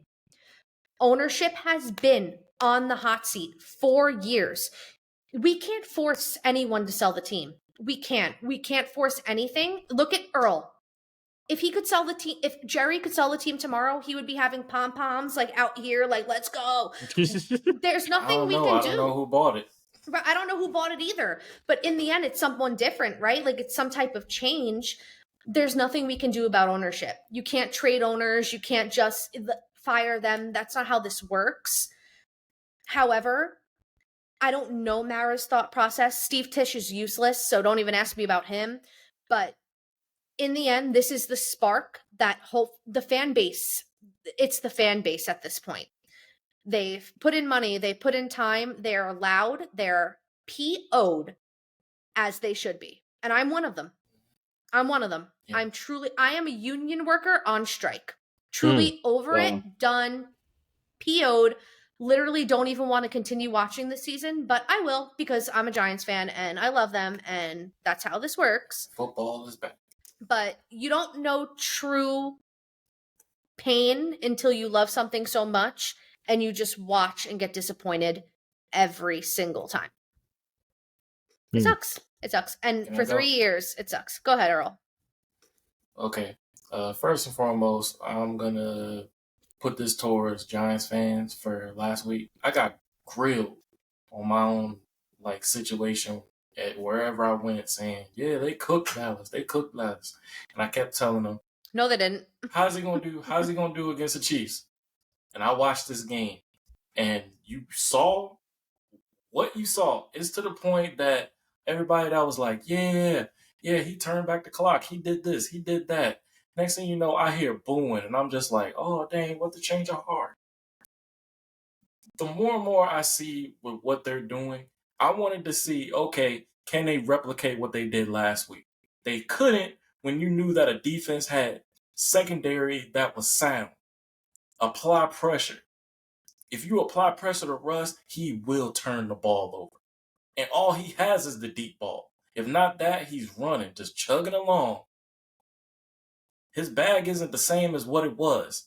Ownership has been on the hot seat for years. We can't force anyone to sell the team. We can't force anything. Look at Earl. If he could sell the team, if Jerry could sell the team tomorrow, he would be having pom-poms like out here, like, let's go. There's I nothing don't we know. can I do. don't know who bought it. But I don't know who bought it either. But in the end, it's someone different, right? Like it's some type of change. There's nothing we can do about ownership. You can't trade owners. You can't just fire them. That's not how this works. However, I don't know Mara's thought process. Steve Tisch is useless, so don't even ask me about him. But in the end, this is the spark that the fan base. It's the fan base at this point. They've put in money, they put in time, they're loud, they're PO'd as they should be. And I'm one of them. Yeah. I am a union worker on strike. Truly over it, done, PO'd. Literally don't even want to continue watching this season, but I will because I'm a Giants fan and I love them and that's how this works. Football is back. But you don't know true pain until you love something so much and you just watch and get disappointed every single time. It sucks. It sucks. And for 3 years, it sucks. Go ahead, Earl. Okay. First and foremost, I'm going to put this towards Giants fans for last week. I got grilled on my own situation at wherever I went saying, yeah, they cooked Dallas. And I kept telling them, no, they didn't. How's he gonna do against the Chiefs? And I watched this game, and you saw what you saw. It's to the point that everybody that was like, yeah, he turned back the clock. He did this, he did that. Next thing you know, I hear booing, and I'm just like, oh, dang, what the change of heart. The more and more I see with what they're doing, I wanted to see, okay, can they replicate what they did last week? They couldn't when you knew that a defense had secondary that was sound. Apply pressure. If you apply pressure to Russ, he will turn the ball over. And all he has is the deep ball. If not that, he's running, just chugging along. His bag isn't the same as what it was.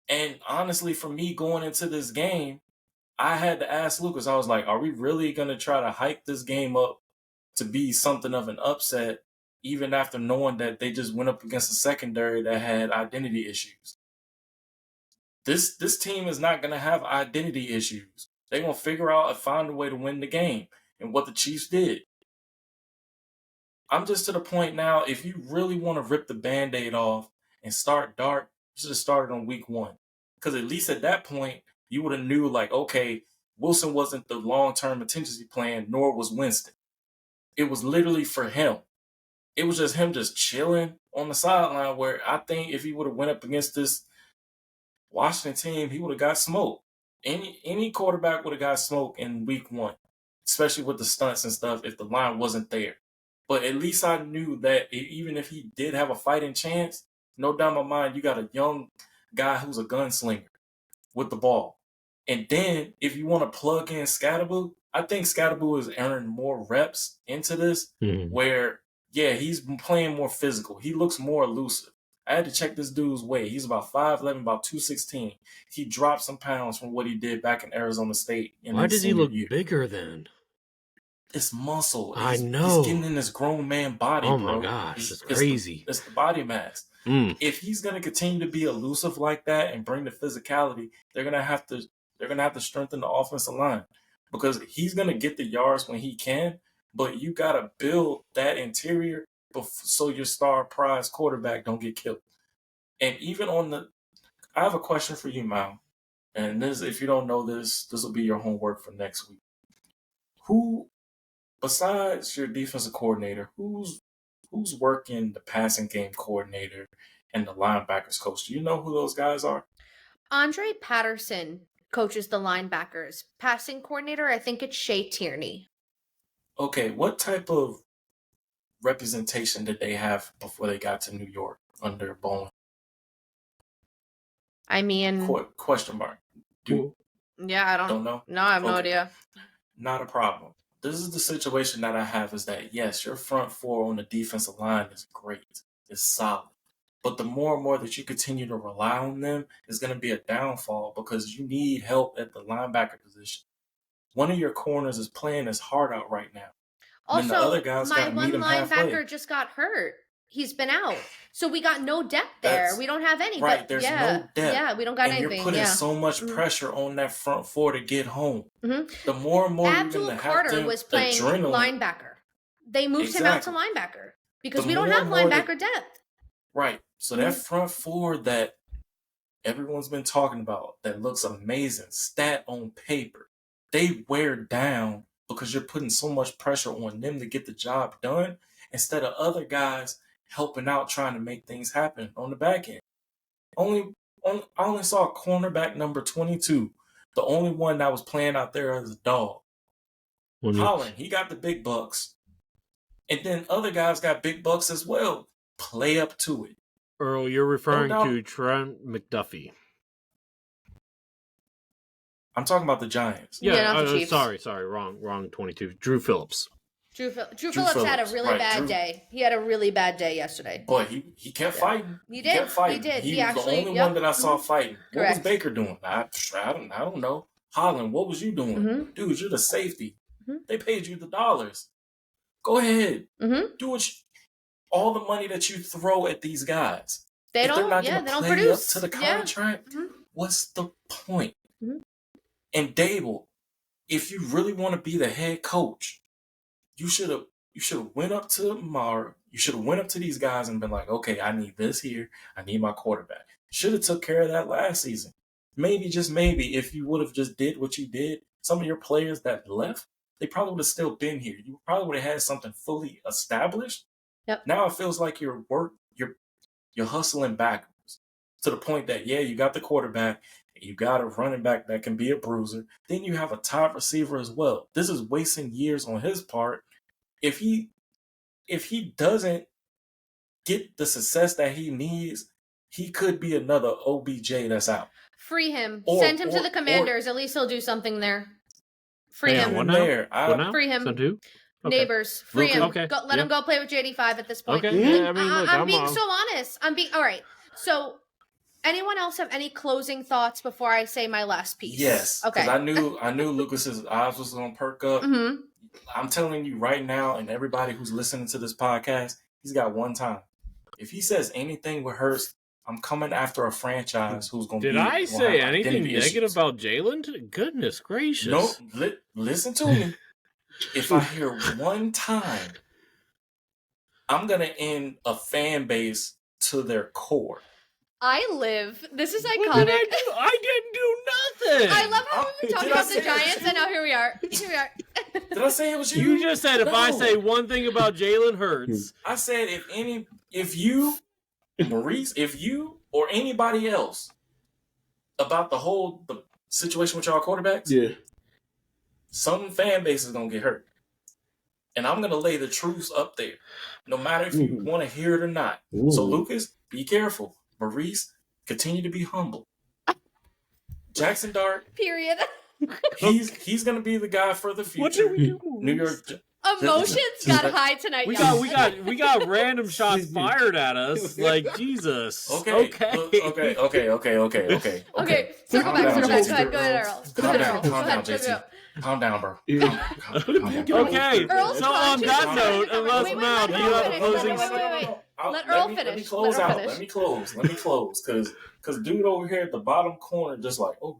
And honestly, for me going into this game, I had to ask Lucas, I was like, are we really going to try to hype this game up to be something of an upset, even after knowing that they just went up against a secondary that had identity issues? This team is not going to have identity issues. They're going to figure out and find a way to win the game, and what the Chiefs did. I'm just to the point now, if you really want to rip the Band-Aid off and start dark, you should have started on week 1. Because at least at that point, you would have knew, okay, Wilson wasn't the long-term contingency plan, nor was Winston. It was literally for him. It was just him just chilling on the sideline, where I think if he would have went up against this Washington team, he would have got smoked. Any quarterback would have got smoked in week 1, especially with the stunts and stuff if the line wasn't there. But at least I knew that even if he did have a fighting chance, no doubt in my mind, you got a young guy who's a gunslinger with the ball. And then if you want to plug in Scatterboo, I think Scatterboo has earned more reps into this where, yeah, he's been playing more physical. He looks more elusive. I had to check this dude's weight. He's about 5'11", about 216. He dropped some pounds from what he did back in Arizona State. Why does he look bigger then? It's muscle. I know. He's getting in this grown man body, bro. Oh my gosh, it's crazy. It's the body mass. If he's gonna continue to be elusive like that and bring the physicality, they're gonna have to strengthen the offensive line, because he's gonna get the yards when he can, but you gotta build that interior so your star prize quarterback don't get killed. And even I have a question for you, Mal. And this, if you don't know this will be your homework for next week. Who, besides your defensive coordinator, who's working the passing game coordinator and the linebackers coach? Do you know who those guys are? Andre Patterson coaches the linebackers. Passing coordinator, I think it's Shea Tierney. Okay, what type of representation did they have before they got to New York under Bowen? I mean... Question mark. Yeah, I don't know. No, I have no idea. Not a problem. This is the situation that I have, is that, yes, your front four on the defensive line is great. It's solid. But the more and more that you continue to rely on them is going to be a downfall, because you need help at the linebacker position. One of your corners is playing his heart out right now. And then the Also, other guys my gotta one meet him halfway. linebacker just got hurt. He's been out. So we got no depth there. We don't have any. Right, but there's yeah, no depth. Yeah, we don't got and anything. you're putting yeah. so much pressure on that front four to get home. Mhm. The more and more you're Abdul going to have Carter them was playing adrenaline. linebacker. They moved him out to linebacker because The we don't more have and more linebacker depth. Right. So that front four that everyone's been talking about that looks amazing, stat on paper, they wear down because you're putting so much pressure on them to get the job done instead of other guys helping out trying to make things happen on the back end. I only saw cornerback number 22, the only one that was playing out there as a dog. Holland, he got the big bucks. And then other guys got big bucks as well. Play up to it. Earl, you're referring to Trent McDuffie. I'm talking about the Giants. Yeah, not the Chiefs. Sorry, wrong 22. Drew Phillips. Drew Phillips had a really bad day. He had a really bad day yesterday. But he kept fighting. He did. Kept fighting. He did. He He was actually, the only one that I saw fighting. Correct. What was Baker doing? I don't know. Holland, what was you doing? Dude, you're the safety. They paid you the dollars. Go ahead. Do what all the money that you throw at these guys. They if don't. They're not Yeah, gonna they don't play produce. up to the contract. What's the point? And Dable, if you really want to be the head coach, you should have went up to Mar. You should have went up to these guys and been like, okay, I need this here. I need my quarterback. Should have took care of that last season. Maybe, just maybe, if you would have just did what you did, some of your players that left, they probably would have still been here. You probably would have had something fully established. Yep. Now it feels like you're hustling backwards to the point that, yeah, you got the quarterback, you got a running back that can be a bruiser. Then you have a top receiver as well. This is wasting years on his part. If he doesn't get the success that he needs, he could be another OBJ that's out. Free him. Send him to the Commanders. At least he'll do something there. Free him. What now? Free him. Send who? Okay. Neighbors. Free him. Okay. Let him go play with JD5 at this point. Okay. Yeah, I mean, look, I'm being so honest. All right. So, anyone else have any closing thoughts before I say my last piece? Yes. Okay. Because I knew Lucas's eyes was going to perk up. I'm telling you right now, and everybody who's listening to this podcast, he's got one time. If he says anything with Hurts, I'm coming after a franchise who's going to be... Did I say anything negative issues. about Jalen? Goodness gracious. No, listen to me. If I hear one time, I'm going to end a fan base to their core. This is iconic. I didn't do nothing. I love how we've been talking about the Giants, and now here we are. Did I say it was you? You just said if I say one thing about Jalen Hurts. I said if you, Maurice, or anybody else about the situation with y'all quarterbacks, some fan base is going to get hurt. And I'm going to lay the truths up there, no matter if you want to hear it or not. So, Lucas, be careful. Maurice, continue to be humble. Jackson Dart, period. He's going to be the guy for the future. What did we do? New York. Emotions got high tonight. We got random shots fired at us. Like Jesus. Okay. Okay. Circle back. Go ahead, Earl. Calm down, JC. Calm down, bro. Okay. So on that note, unless Mal, do you have a closing? Let Earl finish. Let me close out. Let me close. Because dude over here at the bottom corner just like, oh,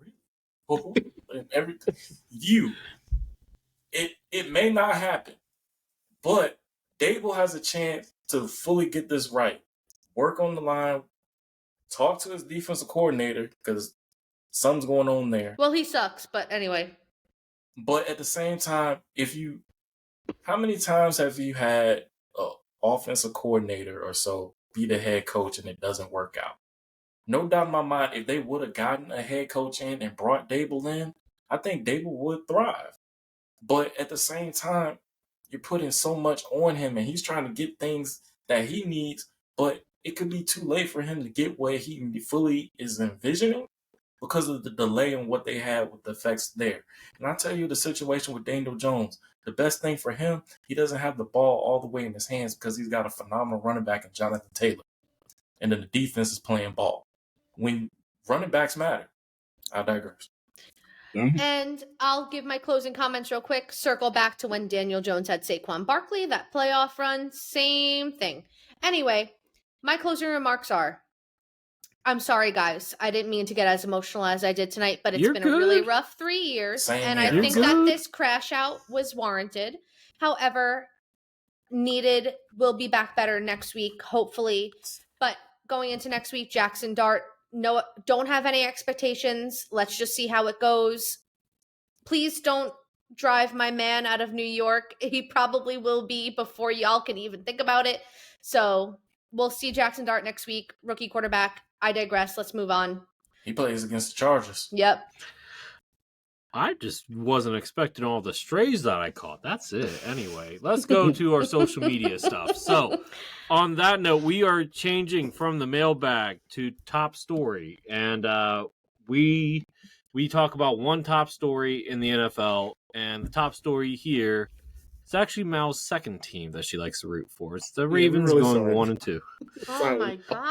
really? And everything. It may not happen, but Dable has a chance to fully get this right. Work on the line. Talk to his defensive coordinator because something's going on there. Well, he sucks, but anyway. But at the same time, how many times have you had an offensive coordinator or so be the head coach and it doesn't work out? No doubt in my mind, if they would have gotten a head coach in and brought Dable in, I think Dable would thrive. But at the same time, you're putting so much on him and he's trying to get things that he needs, but it could be too late for him to get where he fully is envisioning because of the delay in what they had with the effects there. And I tell you, the situation with Daniel Jones, the best thing for him, he doesn't have the ball all the way in his hands because he's got a phenomenal running back in Jonathan Taylor. And then the defense is playing ball. When running backs matter, I digress. And I'll give my closing comments real quick. Circle back to when Daniel Jones had Saquon Barkley, that playoff run, same thing. Anyway, my closing remarks are, I'm sorry, guys. I didn't mean to get as emotional as I did tonight, but it's You're been good. a really rough 3 years. Same and here. I You're think that good. this crash out was warranted. However, needed. We'll be back better next week, hopefully. But going into next week, Jackson Dart, no, don't have any expectations. Let's just see how it goes. Please don't drive my man out of New York. He probably will be before y'all can even think about it. So we'll see Jackson Dart next week, rookie quarterback. I digress. Let's move on. He plays against the Chargers. Yep. I just wasn't expecting all the strays that I caught. That's it. Anyway, let's go to our social media stuff. So, on that note, we are changing from the mailbag to top story, and we talk about one top story in the NFL, and the top story here is actually Mal's second team that she likes to root for. It's the Ravens really going sorry. 1-2. Oh my god.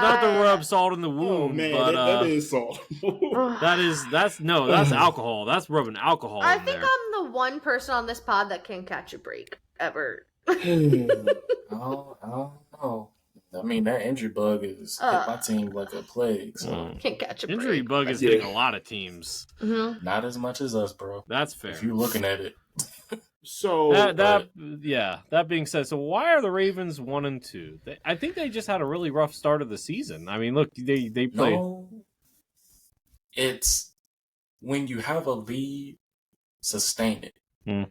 Not to rub salt in the Oh wound, man, but that is salt. that's alcohol. That's rubbing alcohol I in think there. I'm the one person on this pod that can catch a break ever. I don't know. I mean, that injury bug is hit my team like a plague. So Can't catch a break. Injury bug is hitting a lot of teams. Mm-hmm. not as much as us, bro. That's fair. If you're looking at it. So That being said, so why are the Ravens 1-2? I think they just had a really rough start of the season. I mean, look, they played. No, it's when you have a lead, sustain it.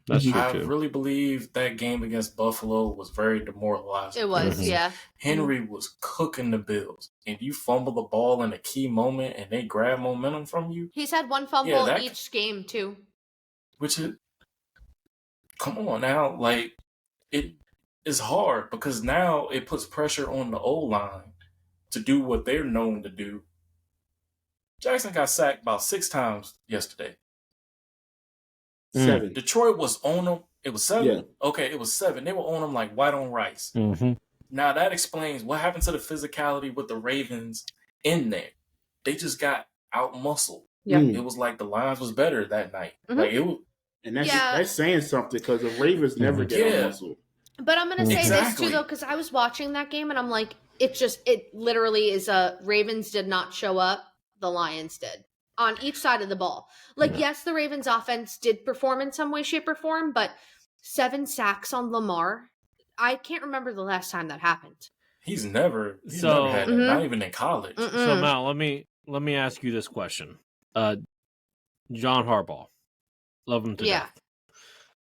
That's true I too. really believe that game against Buffalo was very demoralizing. It was, Mhm. yeah. Henry was cooking the Bills, and you fumble the ball in a key moment, and they grab momentum from you. He's had one fumble that- each game, too. Which is, come on now, like it is hard because now it puts pressure on the O-line to do what they're known to do. Jackson got sacked about 6 times yesterday. 7. Detroit was on them. It was 7? Yeah. Okay, it was 7. They were on them like white on rice. Mm-hmm. Now that explains what happened to the physicality with the Ravens in there. They just got out-muscled. Yeah. It was like the Lions was better that night. Mhm. Like it was, And that's Yeah. that's saying something because the Ravens never get Yeah. on muscle. But I'm going to say this, Exactly. too, though, because I was watching that game, and I'm like, it literally is Ravens did not show up. The Lions did. On each side of the ball. Like, yes, the Ravens offense did perform in some way, shape, or form, but 7 sacks on Lamar. I can't remember the last time that happened. he's never So- had that, not even in college. Mm-mm. So Mal, let me ask you this question. John Harbaugh, love him to Yeah. death.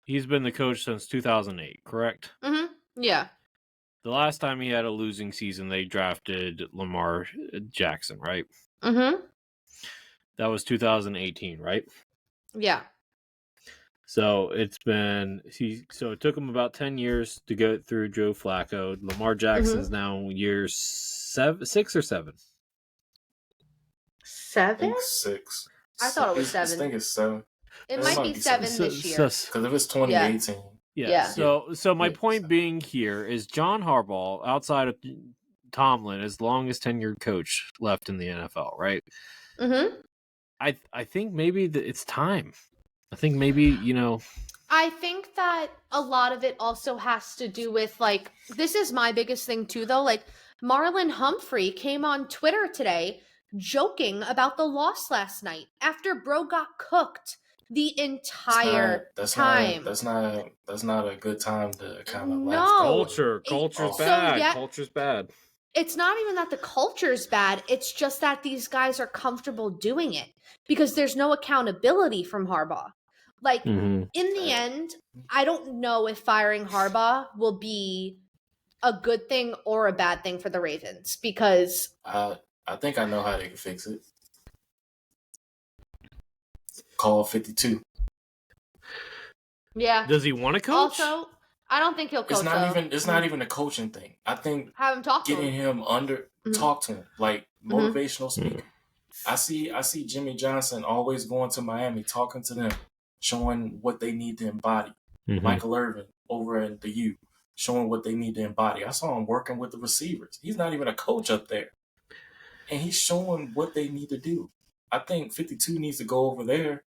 He's been the coach since 2008, correct? Mm-hmm. Yeah. The last time he had a losing season, they drafted Lamar Jackson, right? Mm-hmm. That was 2018, right? Yeah. So it took him about 10 years to go through Joe Flacco. Lamar Jackson's now year 6 or 7. I 7? think 6. I thought it was I 7. think it's 7. It It might might be be 7 So- this year. so- Because if it's 2018, Yeah. So my Yeah. point being here is John Harbaugh, outside of Tomlin, is the longest tenured coach left in the NFL, right? Mm-hmm. I think maybe it's time. I think maybe, I think that a lot of it also has to do with, like, this is my biggest thing too, though. Like, Marlon Humphrey came on Twitter today joking about the loss last night after bro got cooked the entire time. That's not a good time to kind of laugh. No. Culture's So, bad. yeah. Culture's bad. It's not even that the culture's bad. It's just that these guys are comfortable doing it because there's no accountability from Harbaugh. Like, Mm-hmm. in the end, I don't know if firing Harbaugh will be a good thing or a bad thing for the Ravens because I think I know how they can fix it. Call 52. yeah. Does he want to coach? Also, I don't think he'll coach. It's not even a coaching thing. I think have him talk to getting him. him Mhm. talk to him, like motivational Mm-hmm. speaker. I see Jimmy Johnson always going to Miami, talking to them, showing what they need to embody. Mhm. Michael Irvin over at the U, showing what they need to embody. I saw him working with the receivers. He's not even a coach up there. And he's showing what they need to do. I think 52 needs to go over there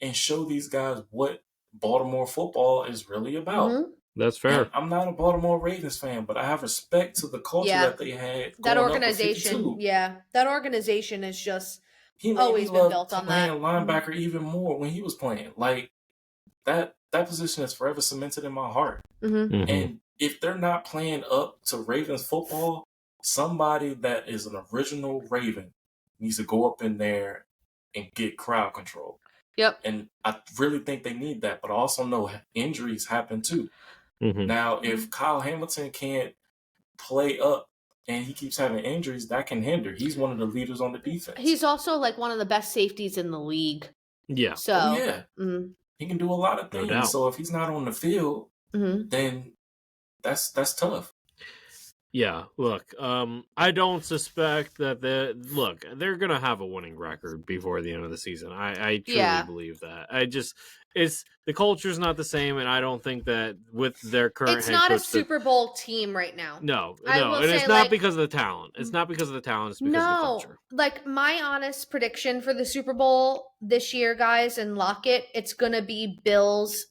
and show these guys what Baltimore football is really about. Mhm. That's fair. And I'm not a Baltimore Ravens fan, but I have respect to the culture Yeah. that they had. That growing up with organization, 52. yeah, that organization is just He made always me been love built on playing that. linebacker even more when he was playing. Like that position is forever cemented in my heart. Mhm. Mhm. And if they're not playing up to Ravens football, somebody that is an original Raven needs to go up in there and get crowd control. Yep. And I really think they need that, but I also know injuries happen too. Mhm. Now, if Kyle Hamilton can't play up and he keeps having injuries, that can hinder. He's one of the leaders on the defense. He's also like one of the best safeties in the league. Yeah. So, Oh, yeah. mhm. He can do a lot of No things. doubt. So if he's not on the field, Mhm. then that's tough. Yeah, look, I don't suspect that they're gonna have a winning record before the end of the season. I truly Yeah. believe that. It's the culture's not the same, and I don't think that with their current It's head not a coach, Super Bowl team right now. No, I will and it's say, not like- because of the talent. It's not because of the talent. It's because of the No, culture. like my honest prediction for the Super Bowl this year, guys, and lock it, it's gonna be Bills,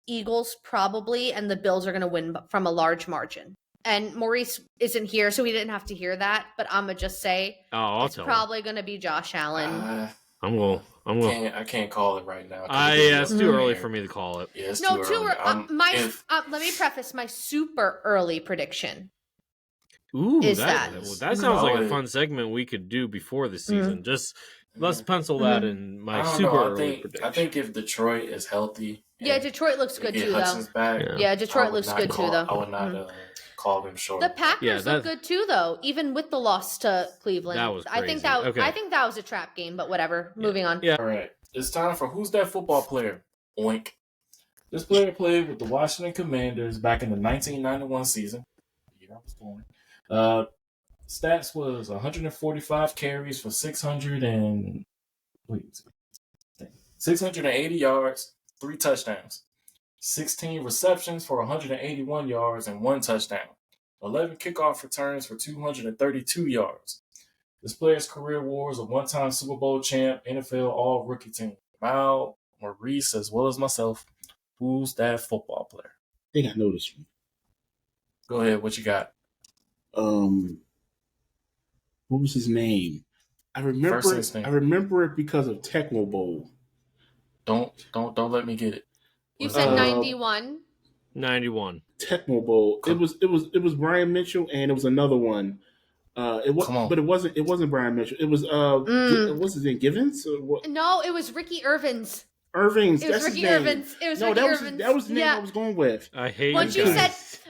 Eagles probably, and the Bills are gonna win from a large margin. And Maurice isn't here, so we didn't have to hear that. But I'm gonna just say Oh, I'll it's tell probably gonna be Josh Allen. I'm going. I can't call it right now. Yeah, it's too early for me to call it. Yeah, it's No, too early. let me preface my super early prediction. Ooh, Is that that- sounds like a Mhm. fun segment we could do before the season. Just let's pencil that in my I don't super know. early prediction. I think if Detroit is healthy, Yeah, and Detroit looks we good get too, though. Hudson's back. Yeah. Detroit I would looks not good too, though. I would not call them short. The Packers Yeah, look good too, though, even with the loss to Cleveland. That was I think crazy. Okay. I think that was a trap game, but whatever. Moving on. Yeah. All right, it's time for Who's That Football Player? Oink. This player played with the Washington Commanders back in the 1991 season. The year I was born. Stats was 145 carries for 680 yards, 3 touchdowns. 16 receptions for 181 yards and 1 touchdown. 11 kickoff returns for 232 yards. This player's career was a one-time Super Bowl champ, NFL All-Rookie Team. Mal, Maurice, as well as myself. Who's that football player? I think I know this one. Go ahead. What you got? What was his name? I remember First his name. I remember it because of Tecmo Bowl. Don't let me get it. You Was said it- 91. 91. Tecmo Bowl. It was Brian Mitchell and it was another one. It was, Come on. but it wasn't Brian Mitchell. It was what's his name? Givens? Or what? No, it was Ricky Irvins. Irvings. It was That's Ricky his name. Irvins. It was No, Ricky that was Irvins. that was the name Yeah. I was going with. I hate Once you you guys. said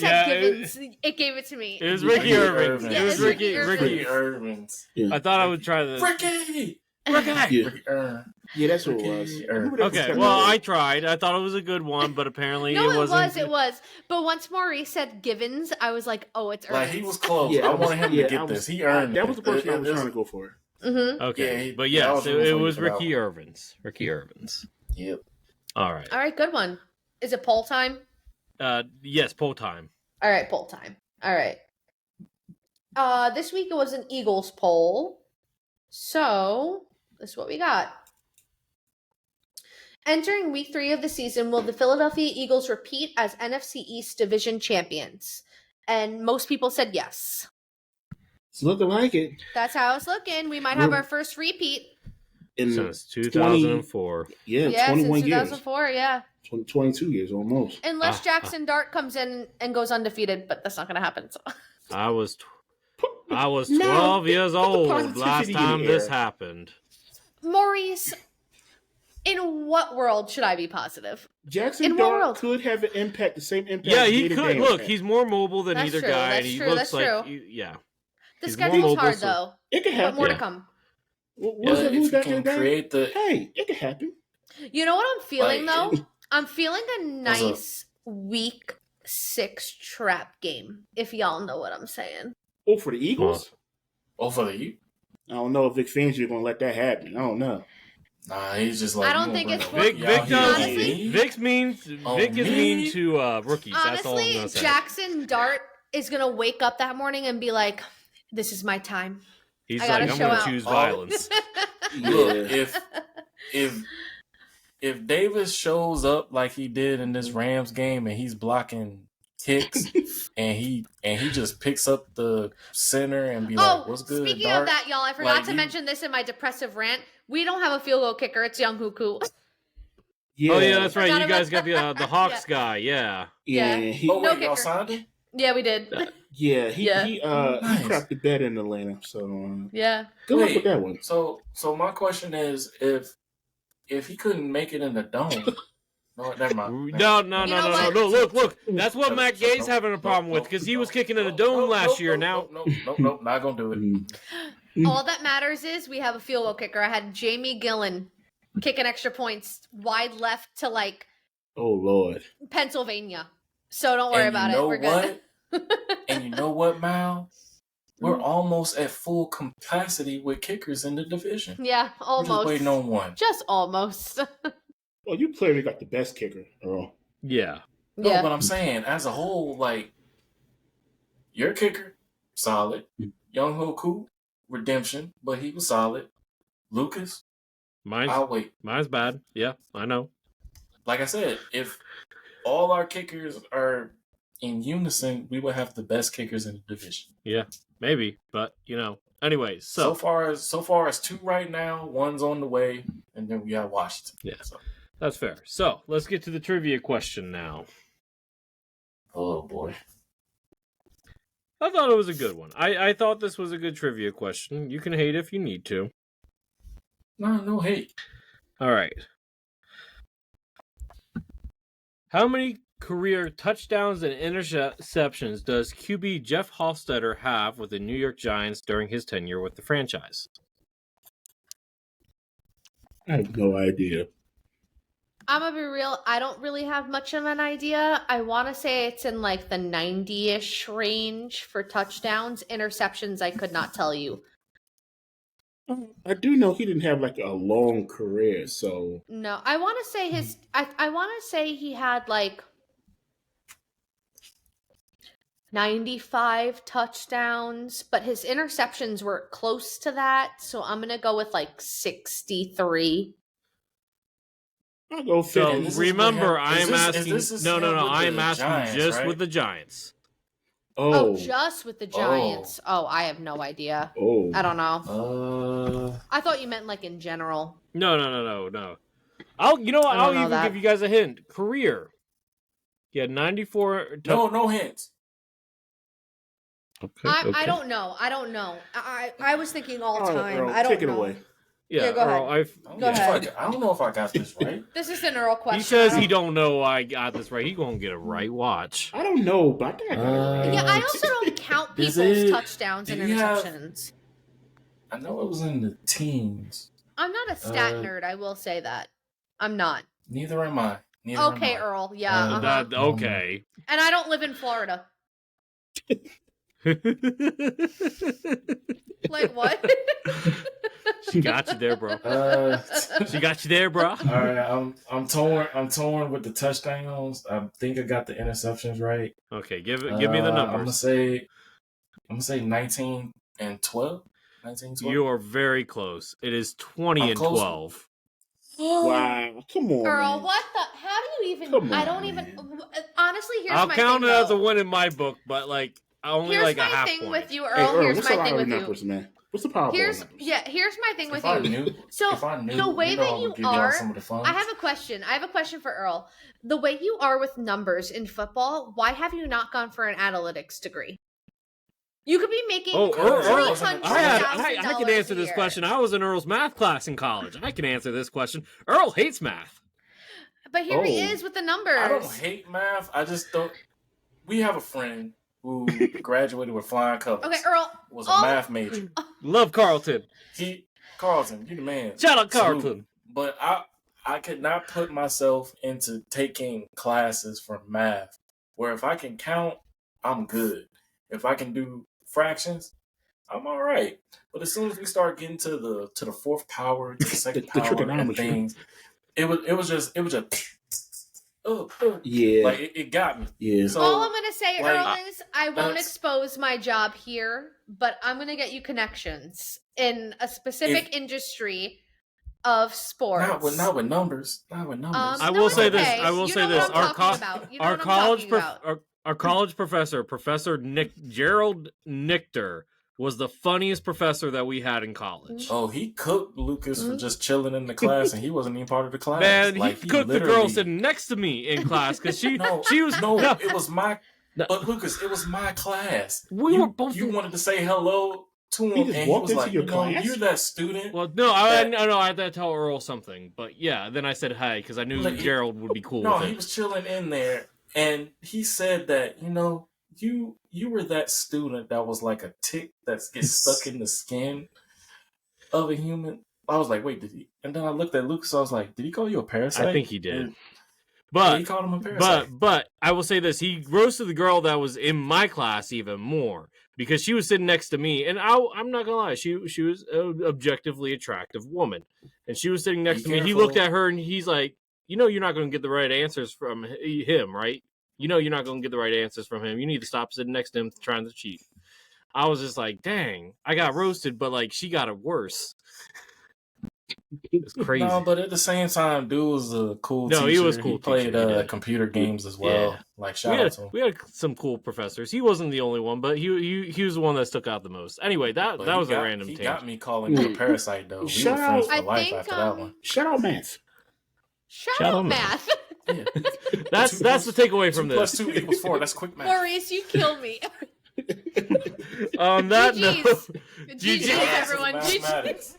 Yeah, Givens, it gave it to me. It was Ricky Irving. Yeah, It was it's Ricky. Ricky Irvins. Yeah. I thought I would try the. Ricky! Yeah. Ricky Irvin. Yeah, that's who it was. Ricky I remember that was Okay, Tecmo well, Bowl. I tried. I thought it was a good one, but apparently No, it wasn't. it was. But once Maurice said Givens, I was like, oh, it's Irvins. Like, he was close. Yeah, I wanted him to get this. He earned that it. was the person I was It trying to go for. Mm-hmm. Okay, Yeah, but yeah, I yes, was it rooting was for that Ricky one. Irvins. Ricky Irvins. Yep. All right. All right, good one. Is it poll time? Yes, poll time. All right, poll time. All right. This week it was an Eagles poll. So, this is what we got. Entering week 3 of the season, will the Philadelphia Eagles repeat as NFC East division champions? And most people said yes. It's looking like it. That's how it's looking. We might have our first repeat. In Since 2004. Yeah, 21 since years. 2004, yeah. 22 years almost. Unless Jackson Dart comes in and goes undefeated, but that's not going to happen. So. I was No, 12 years put the old positivity last in time the this air. happened. Maurice, in what world should I be positive? Jackson In what Dart world? could have an impact, the same impact. Yeah, he day-to-day could. Look, impact. he's more mobile than That's either true, guy, that's and he true, looks that's like true. yeah. The He's more schedule's mobile, hard, so- though. It could But happen. more to Yeah. come. Who's Yeah, that? if Who's you that can guy? create the... Hey, it could happen. You know what I'm feeling, Like, though? I'm feeling a nice week 6 trap game, if y'all know what I'm saying. Oh, for the Eagles? for the you. I don't know if Vic Fangio going to let that happen. I don't know. Nah, he's just like... I don't you think gonna it's bring for- the- Vic y'all does. here on Honestly- me? Vic is me? mean to rookies. That's all I'm Honestly, gonna say. Jackson Dart is going to wake up that morning and be like, this is my time. He's I like, gotta I'm show gonna out. choose Oh. violence. Look, Yeah. if if Davis shows up like he did in this Rams game and he's blocking kicks and he just picks up the center and be like, "What's good?" Speaking Dart? of that, y'all, I forgot to mention this in my depressive rant. We don't have a field goal kicker. It's Young Huku. Yeah. Oh yeah, that's right. You guys got the Hawks guy. Yeah. Yeah. Y'all signed him? Yeah, we did. He crapped the bed in Atlanta. So good luck with that one. So my question is, if he couldn't make it in the dome. No, never mind. No. Look. That's what Matt Gay's having a problem with because he was kicking in the dome last year. Now, nope, not gonna do it. All that matters is we have a field goal kicker. I had Jamie Gillen kicking extra points wide left to oh Lord, Pennsylvania. So don't worry about it. We're good. And you know what, Mal? We're almost at full capacity with kickers in the division. Yeah, almost. We're just waiting on one. Just almost. Well, you clearly got the best kicker, Earl. Yeah. No, but I'm saying, as a whole, your kicker, solid. Young Hoku, redemption, but he was solid. Lucas, I'll wait. Mine's bad. Yeah, I know. Like I said, if all our kickers are in unison, we would have the best kickers in the division. Yeah, maybe, but anyways. So far as 2 right now, 1's on the way, and then we got Washington. Yeah, that's fair. So let's get to the trivia question now. Oh boy, I thought it was a good one. I thought this was a good trivia question. You can hate if you need to. No hate. All right. How many career touchdowns and interceptions does QB Jeff Hofstetter have with the New York Giants during his tenure with the franchise? I have no idea. I'm gonna be real. I don't really have much of an idea. I want to say it's in the 90-ish range for touchdowns. Interceptions, I could not tell you. I do know he didn't have a long career, so no. I want to say I want to say he had 95 touchdowns, but his interceptions were close to that. So I'm gonna go with 63. I'll go 50. So remember, I'm asking. No. I'm asking Giants, just right? with the Giants. Oh, just with the Giants. Oh, I have no idea. Oh, I don't know. I thought you meant in general. No. I'll even give you guys a hint. Career. Yeah, 94. No hints. Okay. I don't know. I was thinking all time. Earl, I don't take it know. away. Yeah, go ahead. Go ahead. I don't know if I got this right. This is an Earl question. He says he don't know I got this right. He gonna get it right. Watch. I don't know, but I think I got it right. Yeah, I also don't count people's touchdowns and interceptions. I know it was in the teens. I'm not a stat nerd. I will say that. I'm not. Neither am I. Okay, Earl. Yeah. Okay. And I don't live in Florida. What? She got you there, bro. She got you there, bro. All right, I'm torn with the touchdowns. I think I got the interceptions right. Okay, give me the numbers. I'm gonna say 19 and 12. 19, 12. You are very close. It is 20 and 12. Wow, come on, Earl, man. what the? How do you even? Come I on, don't even. man. Honestly, here's I'll my count thing, it as a though. win in my book, but only Here's a my half thing point. with you, Earl. Hey, Earl, Here's what's my the thing with numbers, you. man? What's the Powerball numbers? Here's my thing with If I you. knew, So if I knew, the way that I would you give y'all are, some of the funds. I have a question. I have a question for Earl. The way you are with numbers in football, why have you not gone for an analytics degree? You could be making Earl, $300,000 I can answer a this year. question. I was in Earl's math class in college. I can answer this question. Earl hates math. But here he is with the numbers. I don't hate math. I just don't. We have a friend who graduated with flying colors. Okay, Earl. Was a math major. Love Carlton. Carlton, you the man. Shout out Salute. Carlton. But I could not put myself into taking classes for math where if I can count, I'm good. If I can do fractions, I'm all right. But as soon as we start getting to the fourth power, to the second The power, and trigonometry. things, it was just Yeah. It got me. Yeah. So All I'm gonna say, like, Earl, is I won't that's- expose my job here, but I'm gonna get you connections in a specific industry of sports. Not with numbers. Not with numbers. I No, will it's say this. okay. I will You say know this. what I'm talking about. You know what I'm talking about. Our college professor, Professor Gerald Nichter, was the funniest professor that we had in college. Oh, he cooked Lucas for just chilling in the class, and he wasn't even part of the class. Man, like, he cooked the girl sitting next to me in class because she was it was my. But Lucas, it was my class. We were both. You wanted to say hello to him, and he was like, "You're that student." Well, no, I had to tell Earl something, but yeah, then I said hi because I knew Gerald would be cool. No, with he it. was chilling in there, and he said that you were that student that was like a tick that gets stuck in the skin of a human. I was like, wait, did he? And then I looked at Lucas. I was like, did he call you a parasite? I think he did. But he called him a parasite. But I will say this: he roasted the girl that was in my class even more because she was sitting next to me, and I'm not gonna lie, she was an objectively attractive woman, and she was sitting next to me. He looked at her and he's like, you're not gonna get the right answers from him, right? You're not gonna get the right answers from him. You need to stop sitting next to him trying to cheat. I was just like, dang, I got roasted, but like she got it worse. It's crazy. No, but at the same time, dude was a cool teacher. He was cool. He played computer games as well. Yeah. Like shout out to him. We had some cool professors. He wasn't the only one, but he was the one that stuck out the most. Anyway, that was a random tangent. He got me calling me a parasite though. We were friends for life after that one. Shout out math. Shout out math. Yeah. That's the takeaway from 2 this. 2 = 4. That's quick math. Maurice, you kill me. On that note, GG's everyone. GG's.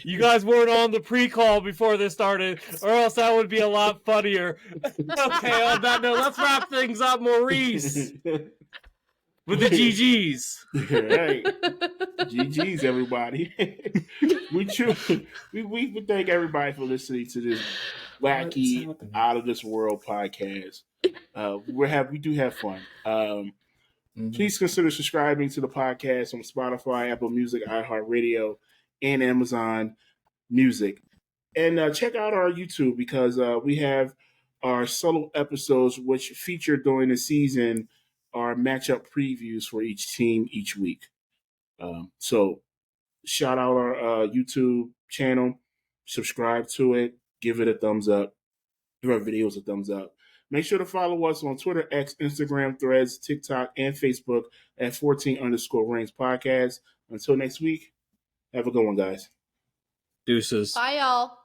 You guys weren't on the pre-call before this started, or else that would be a lot funnier. Okay, on that note, let's wrap things up, Maurice, with the GGs. Right. GGs, everybody. we thank everybody for listening to this wacky, out of this world podcast. We do have fun. Please consider subscribing to the podcast on Spotify, Apple Music, iHeartRadio, and Amazon Music. And check out our YouTube because we have our solo episodes which feature during the season our matchup previews for each team each week. So shout out our YouTube channel, subscribe to it, give it a thumbs up, give our videos a thumbs up. Make sure to follow us on Twitter, X, Instagram, Threads, TikTok, and Facebook at 14_Rings Podcast. Until next week, have a good one, guys. Deuces. Bye, y'all.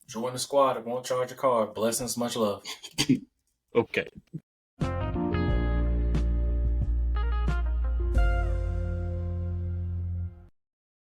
Join the squad. It won't charge your card. Blessings, much love. Okay.